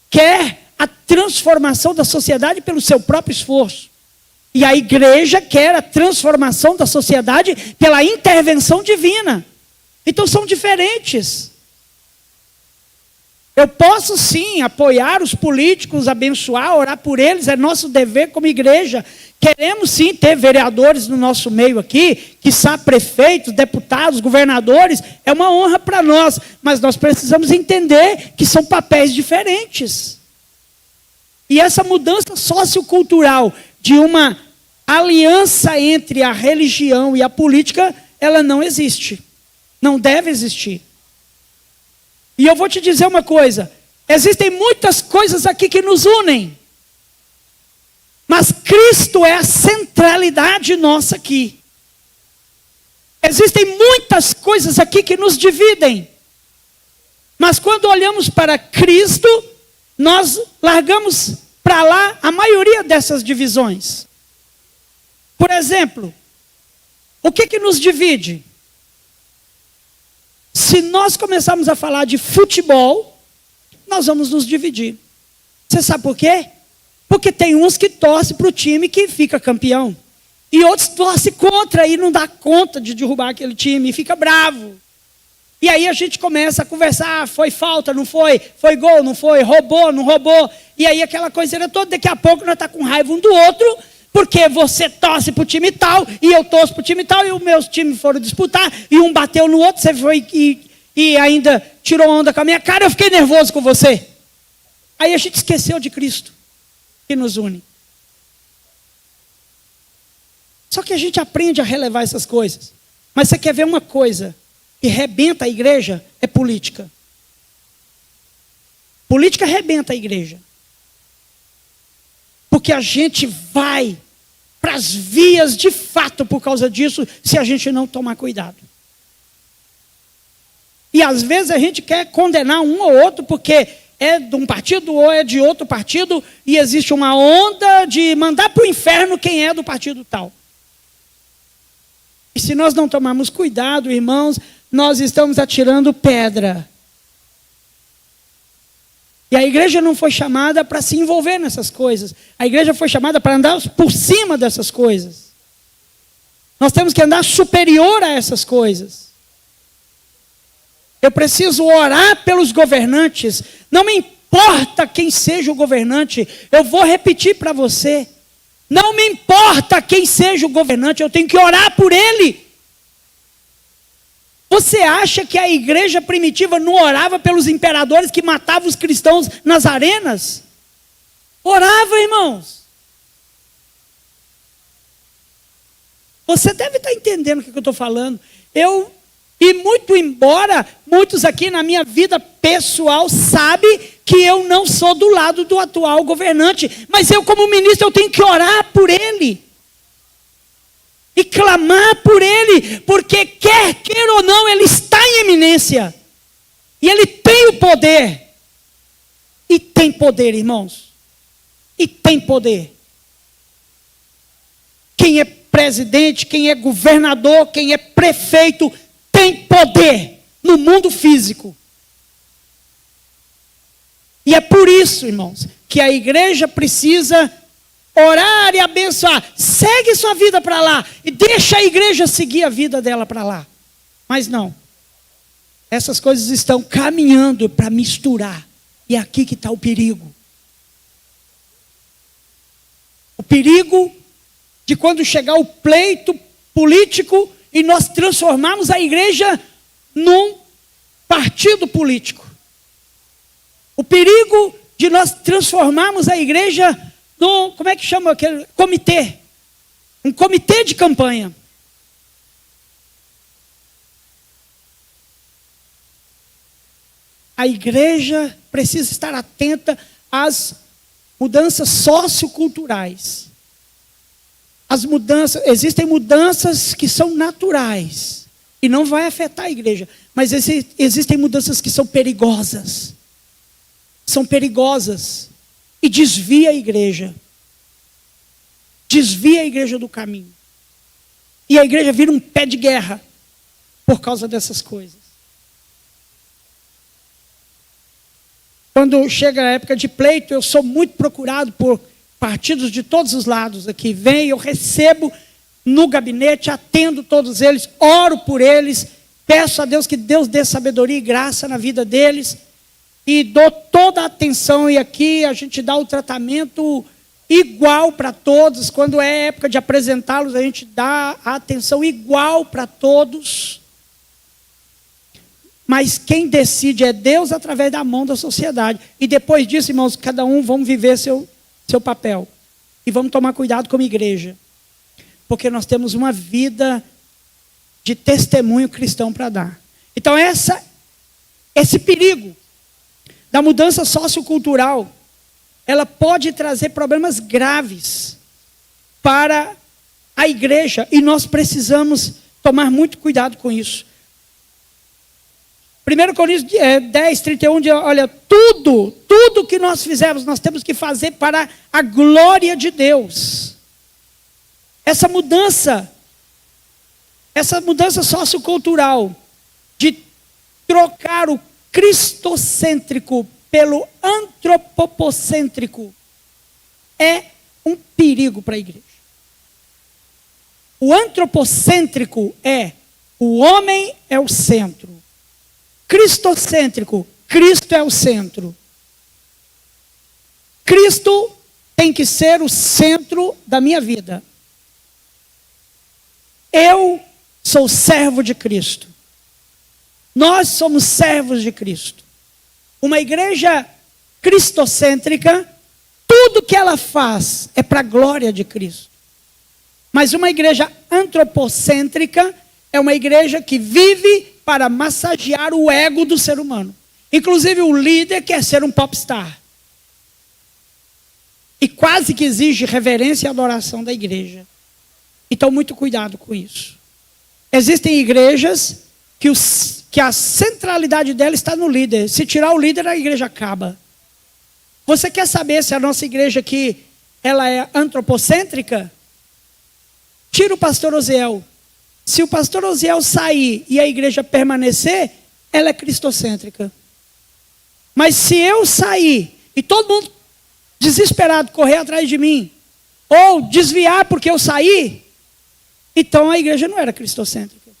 quer a transformação da sociedade pelo seu próprio esforço. E a igreja quer a transformação da sociedade pela intervenção divina. Então são diferentes. Eu posso sim apoiar os políticos, abençoar, orar por eles, é nosso dever como igreja. Queremos sim ter vereadores no nosso meio aqui, quiçá prefeitos, deputados, governadores, é uma honra para nós, mas nós precisamos entender que são papéis diferentes. E essa mudança sociocultural de uma aliança entre a religião e a política, ela não existe, não deve existir. E eu vou te dizer uma coisa, existem muitas coisas aqui que nos unem, mas Cristo é a centralidade nossa aqui. Existem muitas coisas aqui que nos dividem, mas quando olhamos para Cristo, nós largamos para lá a maioria dessas divisões. Por exemplo, o que nos divide? Se nós começarmos a falar de futebol, nós vamos nos dividir. Você sabe por quê? Porque tem uns que torcem para o time que fica campeão. E outros torcem contra e não dá conta de derrubar aquele time e fica bravo. E aí a gente começa a conversar, foi falta, não foi? Foi gol, não foi? Roubou, não roubou? E aí aquela coisinha toda, daqui a pouco nós estamos com raiva um do outro, porque você torce para o time tal, e eu torço para o time tal, e os meus times foram disputar, e um bateu no outro, você foi e ainda tirou onda com a minha cara, eu fiquei nervoso com você. Aí a gente esqueceu de Cristo, que nos une. Só que a gente aprende a relevar essas coisas. Mas você quer ver uma coisa que rebenta a igreja? É política. Política rebenta a igreja. Porque a gente vai para as vias de fato por causa disso, se a gente não tomar cuidado. E às vezes a gente quer condenar um ou outro porque é de um partido ou é de outro partido, e existe uma onda de mandar para o inferno quem é do partido tal. E se nós não tomarmos cuidado, irmãos, nós estamos atirando pedra. E a igreja não foi chamada para se envolver nessas coisas. A igreja foi chamada para andar por cima dessas coisas. Nós temos que andar superior a essas coisas. Eu preciso orar pelos governantes. Não me importa quem seja o governante. Eu vou repetir para você. Não me importa quem seja o governante, eu tenho que orar por ele. Você acha que a igreja primitiva não orava pelos imperadores que matavam os cristãos nas arenas? Orava, irmãos. Você deve estar entendendo o que eu estou falando. E muito embora muitos aqui na minha vida pessoal sabem que eu não sou do lado do atual governante, mas eu como ministro eu tenho que orar por ele e clamar por ele, porque quer queira ou não, ele está em eminência e ele tem o poder, e tem poder, irmãos, e tem poder. Quem é presidente, quem é governador, quem é prefeito tem poder no mundo físico. E é por isso, irmãos, que a igreja precisa orar e abençoar. Segue sua vida para lá e deixa a igreja seguir a vida dela para lá. Mas não. Essas coisas estão caminhando para misturar. E é aqui que está o perigo. O perigo de quando chegar o pleito político e nós transformarmos a igreja num partido político. O perigo de nós transformarmos a igreja num, como é que chama aquele comitê? Um comitê de campanha. A igreja precisa estar atenta às mudanças socioculturais. As mudanças, existem mudanças que são naturais e não vai afetar a igreja, mas existem mudanças que são perigosas. São perigosas e desvia a igreja. Desvia a igreja do caminho. E a igreja vira um pé de guerra por causa dessas coisas. Quando chega a época de pleito, eu sou muito procurado por partidos de todos os lados aqui. Vem, eu recebo no gabinete, atendo todos eles, oro por eles, peço a Deus que Deus dê sabedoria e graça na vida deles. E dou toda a atenção, e aqui a gente dá o tratamento igual para todos. Quando é época de apresentá-los, a gente dá a atenção igual para todos. Mas quem decide é Deus através da mão da sociedade. E depois disso, irmãos, cada um vamos viver seu papel. E vamos tomar cuidado como igreja. Porque nós temos uma vida de testemunho cristão para dar. Então esse perigo da mudança sociocultural, ela pode trazer problemas graves para a igreja, e nós precisamos tomar muito cuidado com isso. 1 Coríntios 10, 31, diz, olha, tudo que nós fizermos, nós temos que fazer para a glória de Deus. Essa mudança sociocultural, de trocar o cristocêntrico pelo antropocêntrico é um perigo para a igreja. O antropocêntrico é o homem é o centro. Cristocêntrico, Cristo é o centro. Cristo tem que ser o centro da minha vida. Eu sou servo de Cristo. Nós somos servos de Cristo. Uma igreja cristocêntrica, tudo que ela faz é para a glória de Cristo. Mas uma igreja antropocêntrica é uma igreja que vive para massagear o ego do ser humano. Inclusive o líder quer ser um popstar. E quase que exige reverência e adoração da igreja. Então, muito cuidado com isso. Existem igrejas que a centralidade dela está no líder. Se tirar o líder, a igreja acaba. Você quer saber se a nossa igreja aqui ela é antropocêntrica? Tira o pastor Osiel. Se o pastor Osiel sair e a igreja permanecer, ela é cristocêntrica. Mas se eu sair e todo mundo desesperado correr atrás de mim, ou desviar porque eu saí, então a igreja não era cristocêntrica.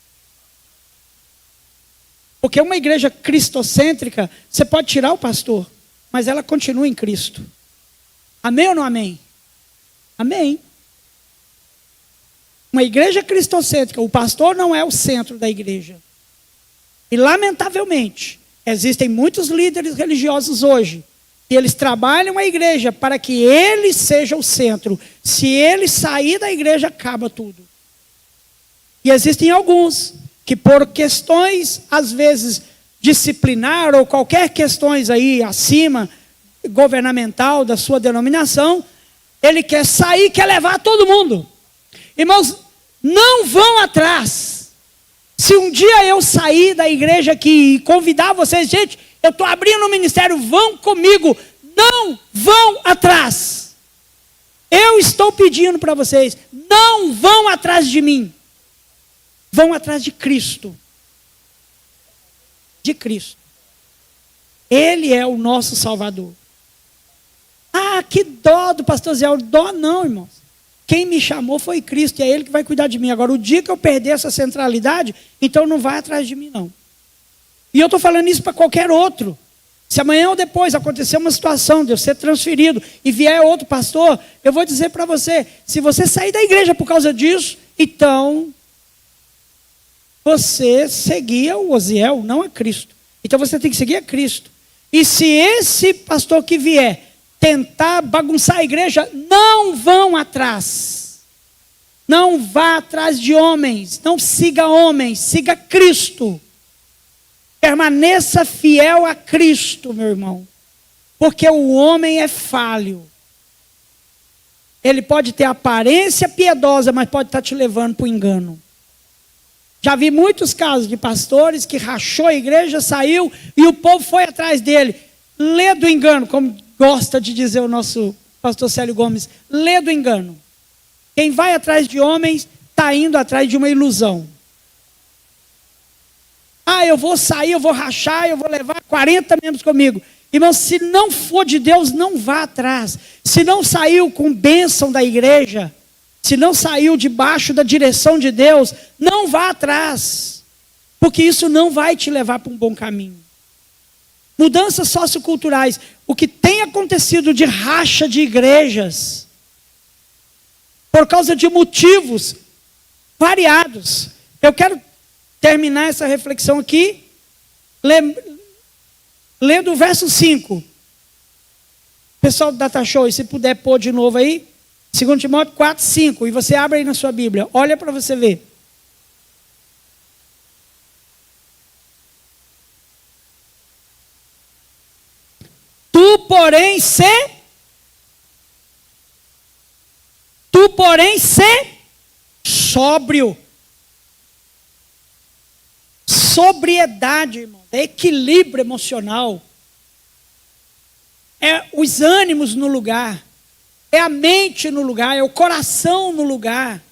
Porque uma igreja cristocêntrica, você pode tirar o pastor, mas ela continua em Cristo. Amém ou não amém? Amém. Uma igreja cristocêntrica, o pastor não é o centro da igreja. E lamentavelmente, existem muitos líderes religiosos hoje, e eles trabalham a igreja para que ele seja o centro. Se ele sair da igreja, acaba tudo. E existem alguns que por questões, às vezes, disciplinar ou qualquer questões aí acima, governamental da sua denominação, ele quer sair, quer levar todo mundo. Irmãos, não vão atrás. Se um dia eu sair da igreja aqui e convidar vocês, gente, eu estou abrindo um ministério, vão comigo. Não vão atrás. Eu estou pedindo para vocês, não vão atrás de mim. Vão atrás de Cristo. De Cristo. Ele é o nosso Salvador. Ah, que dó do pastor Zé. Dó não, irmãos. Quem me chamou foi Cristo e é Ele que vai cuidar de mim. Agora, o dia que eu perder essa centralidade, então não vai atrás de mim, não. E eu estou falando isso para qualquer outro. Se amanhã ou depois acontecer uma situação de eu ser transferido e vier outro pastor, eu vou dizer para você, se você sair da igreja por causa disso, então você seguia o Osiel, não a Cristo. Então você tem que seguir a Cristo. E se esse pastor que vier tentar bagunçar a igreja, não vão atrás. Não vá atrás de homens, não siga homens, siga Cristo. Permaneça fiel a Cristo, meu irmão. Porque o homem é falho. Ele pode ter aparência piedosa, mas pode estar te levando para o engano. Já vi muitos casos de pastores que rachou a igreja, saiu e o povo foi atrás dele. Lê do engano, como gosta de dizer o nosso pastor Célio Gomes. Lê do engano. Quem vai atrás de homens está indo atrás de uma ilusão. Ah, eu vou sair, eu vou rachar, eu vou levar 40 membros comigo. Irmão, se não for de Deus, não vá atrás. Se não saiu com bênção da igreja, se não saiu debaixo da direção de Deus, não vá atrás. Porque isso não vai te levar para um bom caminho. Mudanças socioculturais. O que tem acontecido de racha de igrejas, por causa de motivos variados. Eu quero terminar essa reflexão aqui, lendo o verso 5. Pessoal do Data Show, se puder pôr de novo aí, 2 Timóteo 4, 5, e você abre aí na sua Bíblia, olha para você ver. Tu, porém, sóbrio. Sobriedade, irmão, é equilíbrio emocional. É os ânimos no lugar. É a mente no lugar, é o coração no lugar.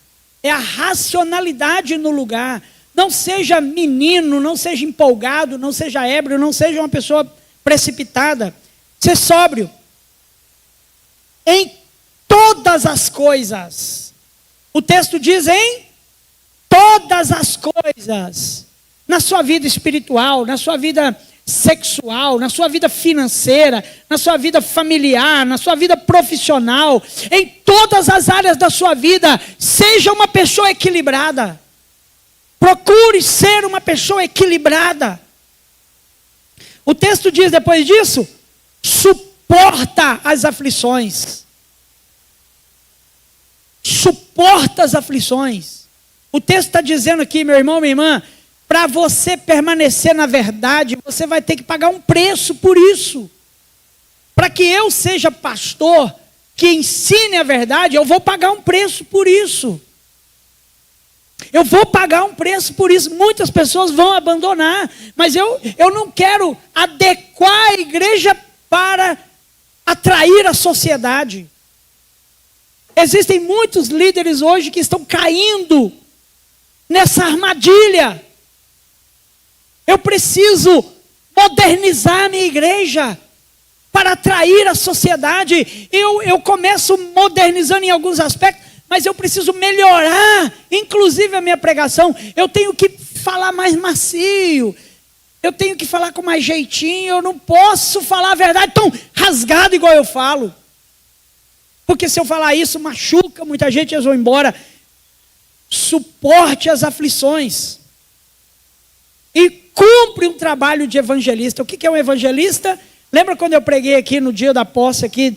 É a racionalidade no lugar. Não seja menino, não seja empolgado, não seja ébrio, não seja uma pessoa precipitada. Ser sóbrio. Em todas as coisas. O texto diz em todas as coisas. Na sua vida espiritual, na sua vida sexual, na sua vida financeira, na sua vida familiar, na sua vida profissional, em todas as áreas da sua vida, seja uma pessoa equilibrada. Procure ser uma pessoa equilibrada. O texto diz depois disso, suporta as aflições. Suporta as aflições. O texto está dizendo aqui, meu irmão, minha irmã, para você permanecer na verdade, você vai ter que pagar um preço por isso. Para que eu seja pastor, que ensine a verdade, eu vou pagar um preço por isso. Eu vou pagar um preço por isso. Muitas pessoas vão abandonar, mas eu não quero adequar a igreja para atrair a sociedade. Existem muitos líderes hoje que estão caindo nessa armadilha. Eu preciso modernizar a minha igreja para atrair a sociedade. Eu começo modernizando em alguns aspectos, mas eu preciso melhorar, inclusive a minha pregação. Eu tenho que falar mais macio, eu tenho que falar com mais jeitinho, eu não posso falar a verdade tão rasgado igual eu falo. Porque se eu falar isso, machuca muita gente, eles vão embora. Suporte as aflições. E cumpre um trabalho de evangelista. O que é um evangelista? Lembra quando eu preguei aqui no dia da posse aqui,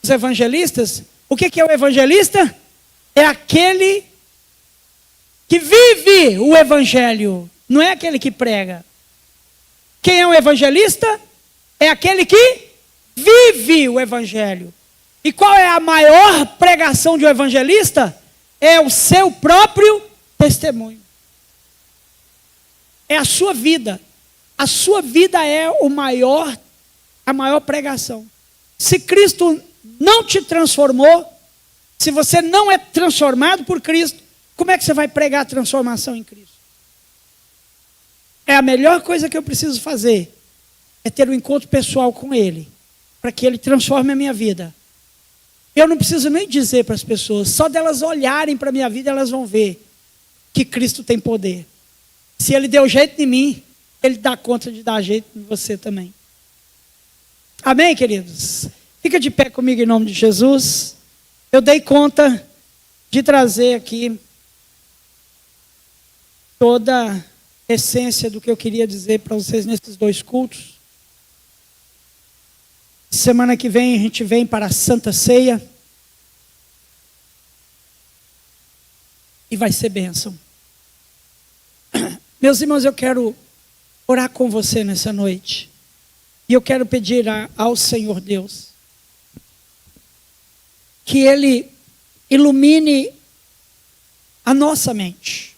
os evangelistas? O que é o evangelista? É aquele que vive o evangelho, não é aquele que prega. Quem é um evangelista? É aquele que vive o evangelho. E qual é a maior pregação de um evangelista? É o seu próprio testemunho. É a sua vida. A sua vida é a maior pregação. Se Cristo não te transformou, se você não é transformado por Cristo, como é que você vai pregar a transformação em Cristo? É a melhor coisa que eu preciso fazer, é ter um encontro pessoal com Ele, para que Ele transforme a minha vida. Eu não preciso nem dizer para as pessoas, só delas olharem para a minha vida, elas vão ver que Cristo tem poder. Se Ele deu jeito em mim, Ele dá conta de dar jeito em você também. Amém, queridos? Fica de pé comigo em nome de Jesus. Eu dei conta de trazer aqui toda a essência do que eu queria dizer para vocês nesses 2 cultos. Semana que vem a gente vem para a Santa Ceia. E vai ser bênção. Meus irmãos, eu quero orar com você nessa noite. E eu quero pedir ao Senhor Deus que Ele ilumine a nossa mente,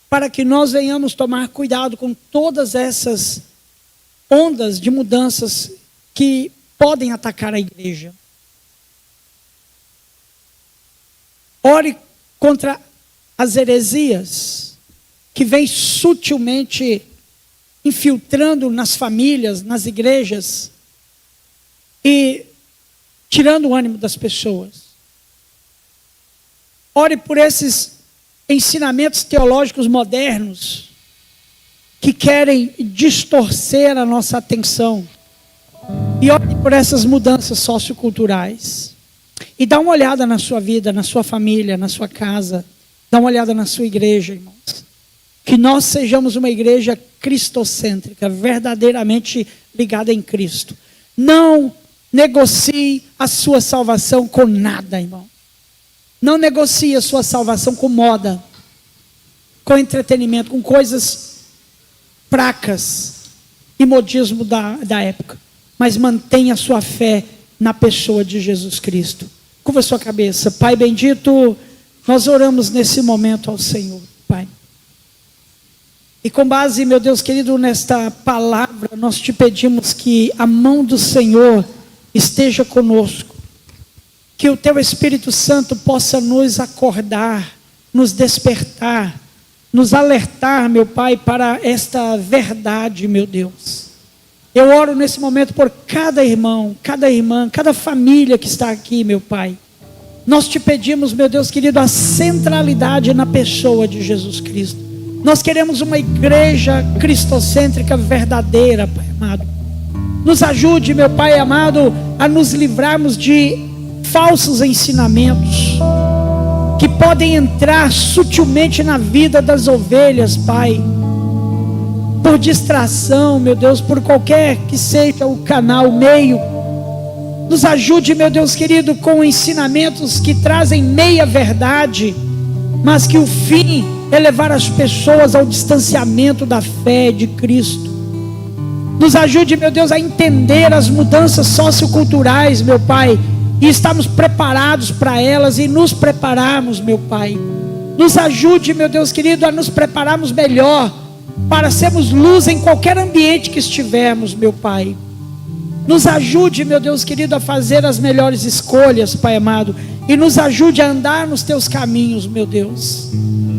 para que nós venhamos tomar cuidado com todas essas ondas de mudanças que podem atacar a igreja. Ore contra as heresias que vêm sutilmente infiltrando nas famílias, nas igrejas e tirando o ânimo das pessoas. Ore por esses ensinamentos teológicos modernos que querem distorcer a nossa atenção. E ore por essas mudanças socioculturais. E dá uma olhada na sua vida, na sua família, na sua casa. Dá uma olhada na sua igreja, irmãos. Que nós sejamos uma igreja cristocêntrica, verdadeiramente ligada em Cristo. Não negocie a sua salvação com nada, irmão. Não negocie a sua salvação com moda, com entretenimento, com coisas fracas e modismo da época. Mas mantenha a sua fé na pessoa de Jesus Cristo. Curva a sua cabeça. Pai bendito, nós oramos nesse momento ao Senhor, Pai. E com base, meu Deus querido, nesta palavra, nós te pedimos que a mão do Senhor esteja conosco. Que o Teu Espírito Santo possa nos acordar, nos despertar, nos alertar, meu Pai, para esta verdade, meu Deus. Eu oro nesse momento por cada irmão, cada irmã, cada família que está aqui, meu Pai. Nós te pedimos, meu Deus querido, a centralidade na pessoa de Jesus Cristo. Nós queremos uma igreja cristocêntrica verdadeira, Pai amado. Nos ajude, meu Pai amado, a nos livrarmos de falsos ensinamentos que podem entrar sutilmente na vida das ovelhas, Pai. Por distração, meu Deus, por qualquer que seja o canal, o meio. Nos ajude, meu Deus querido, com ensinamentos que trazem meia verdade, mas que o fim é levar as pessoas ao distanciamento da fé de Cristo. Nos ajude, meu Deus, a entender as mudanças socioculturais, meu Pai, e estarmos preparados para elas e nos prepararmos, meu Pai. Nos ajude, meu Deus querido, a nos prepararmos melhor para sermos luz em qualquer ambiente que estivermos, meu Pai. Nos ajude, meu Deus querido, a fazer as melhores escolhas, Pai amado, e nos ajude a andar nos teus caminhos, meu Deus.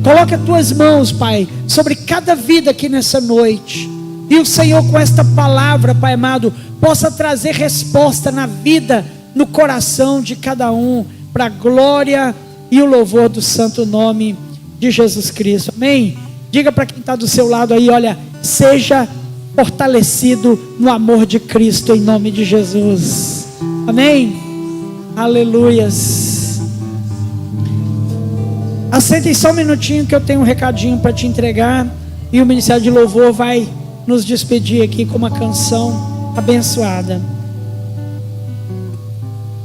Coloque as tuas mãos, Pai, sobre cada vida aqui nessa noite, e o Senhor, com esta palavra, Pai amado, possa trazer resposta na vida, no coração de cada um, para a glória e o louvor do santo nome de Jesus Cristo. Amém? Diga para quem está do seu lado aí, olha, seja fortalecido no amor de Cristo, em nome de Jesus. Amém? Aleluias. Assente só um minutinho que eu tenho um recadinho para te entregar, e o Ministério de Louvor vai nos despedir aqui com uma canção abençoada.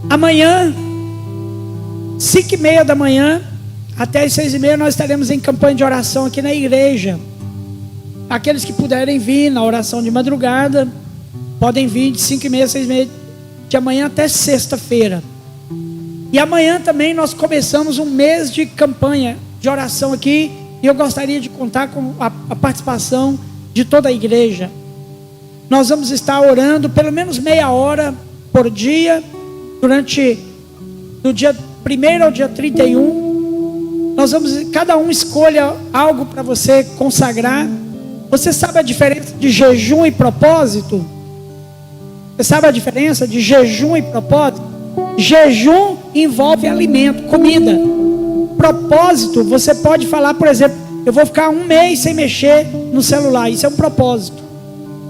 Amanhã, 5h30 da manhã, até as 6h30, nós estaremos em campanha de oração aqui na igreja. Aqueles que puderem vir na oração de madrugada, podem vir de 5h30 a 6h30 de amanhã até sexta-feira. E amanhã também nós começamos um mês de campanha de oração aqui, e eu gostaria de contar com a participação de toda a igreja. Nós vamos estar orando pelo menos meia hora por dia, durante do dia 1º ao dia 31. Nós vamos, cada um escolha algo para você consagrar. Você sabe a diferença de jejum e propósito? Você sabe a diferença de jejum e propósito? Jejum envolve alimento, comida. Propósito, você pode falar, por exemplo, eu vou ficar 1 mês sem mexer no celular. Isso é um propósito.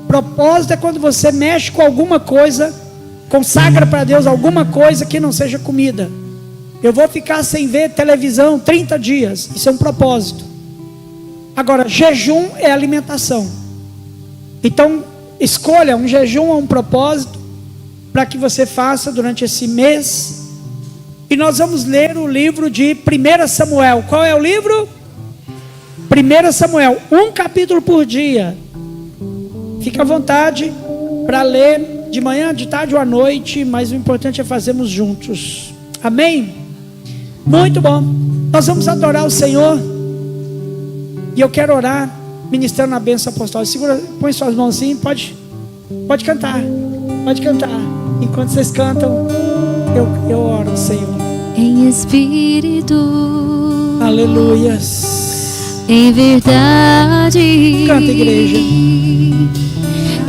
Propósito é quando você mexe com alguma coisa, consagra para Deus alguma coisa que não seja comida. Eu vou ficar sem ver televisão 30 dias. Isso é um propósito. Agora, jejum é alimentação. Então, escolha um jejum ou um propósito para que você faça durante esse mês. E nós vamos ler o livro de 1 Samuel. Qual é o livro? 1 Samuel, 1 capítulo por dia. Fica à vontade para ler de manhã, de tarde ou à noite, mas o importante é fazermos juntos. Amém? Muito bom. Nós vamos adorar o Senhor. E eu quero orar, ministrando a bênção apostólica. Segura, põe suas mãos assim, pode cantar. Pode cantar. Enquanto vocês cantam, eu oro ao Senhor. Em espírito, aleluias. Em verdade, canta, igreja.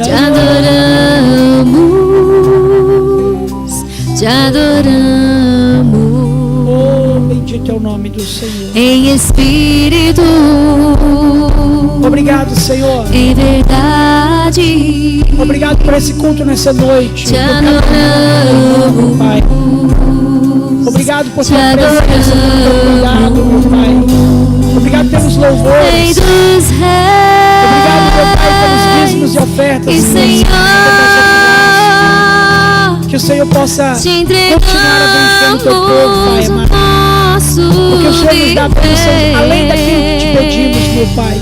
Te adoramos, te adoramos. Oh, bendito é o nome do Senhor. Em espírito, obrigado, Senhor. Em verdade, obrigado por esse culto nessa noite. Te adoramos, Pai. Obrigado por sua presença. Obrigado, meu Pai. Obrigado pelos louvores. Obrigado, meu Pai, pelos dízimos e ofertas. E Senhor, que o Senhor possa continuar abençoando o teu povo, Pai amado. Porque o Senhor nos dá bênçãos além daquilo que te pedimos, meu Pai.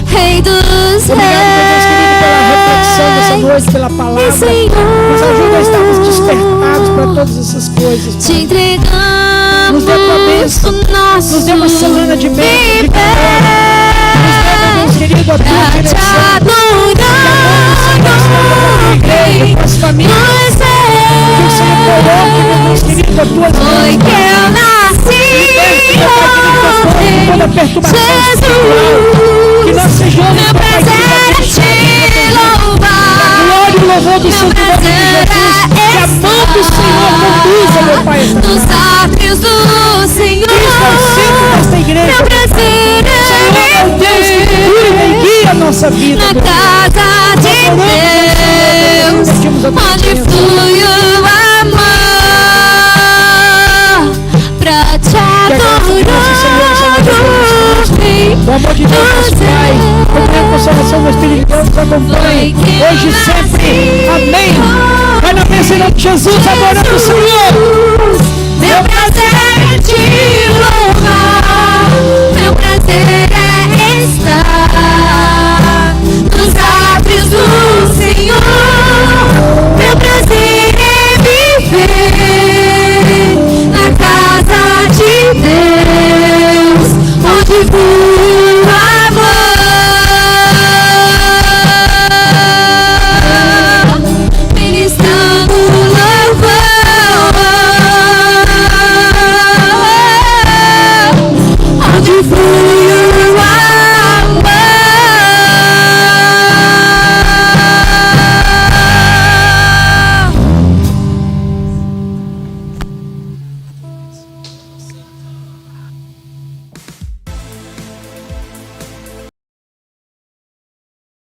Obrigado, meu Deus querido, pela reflexão dessa noite, pela palavra. Nos ajuda a estarmos despertados para todas essas coisas, Pai. Te entregamos, nos dê a tua bênção, nos dê uma semana de bênção, de vitória. Nos dê, meu Deus querido, a tua direção. Que as famílias, que o Senhor coloque, meu Deus querido, a tua foi que eu nasci, perturbação espiritual. Que nós sejamos, meu prazer é te louvar. glória e louvor do Santo nome de Jesus. Que a mão do Senhor conduza, meu Pai, esta nos casa. atos do Senhor. Cristo é o centro desta igreja. Meu prazer Senhor é o Deus que cura e guia a nossa vida. na casa de Deus, onde flui o amor pra te adorar. O amor de Deus, nosso Pai, a consolação do Espírito de Deus nos acompanhe hoje e sempre. Amém. Vai na bênção em nome de Jesus, adorando o Senhor. Meu prazer é te louvar.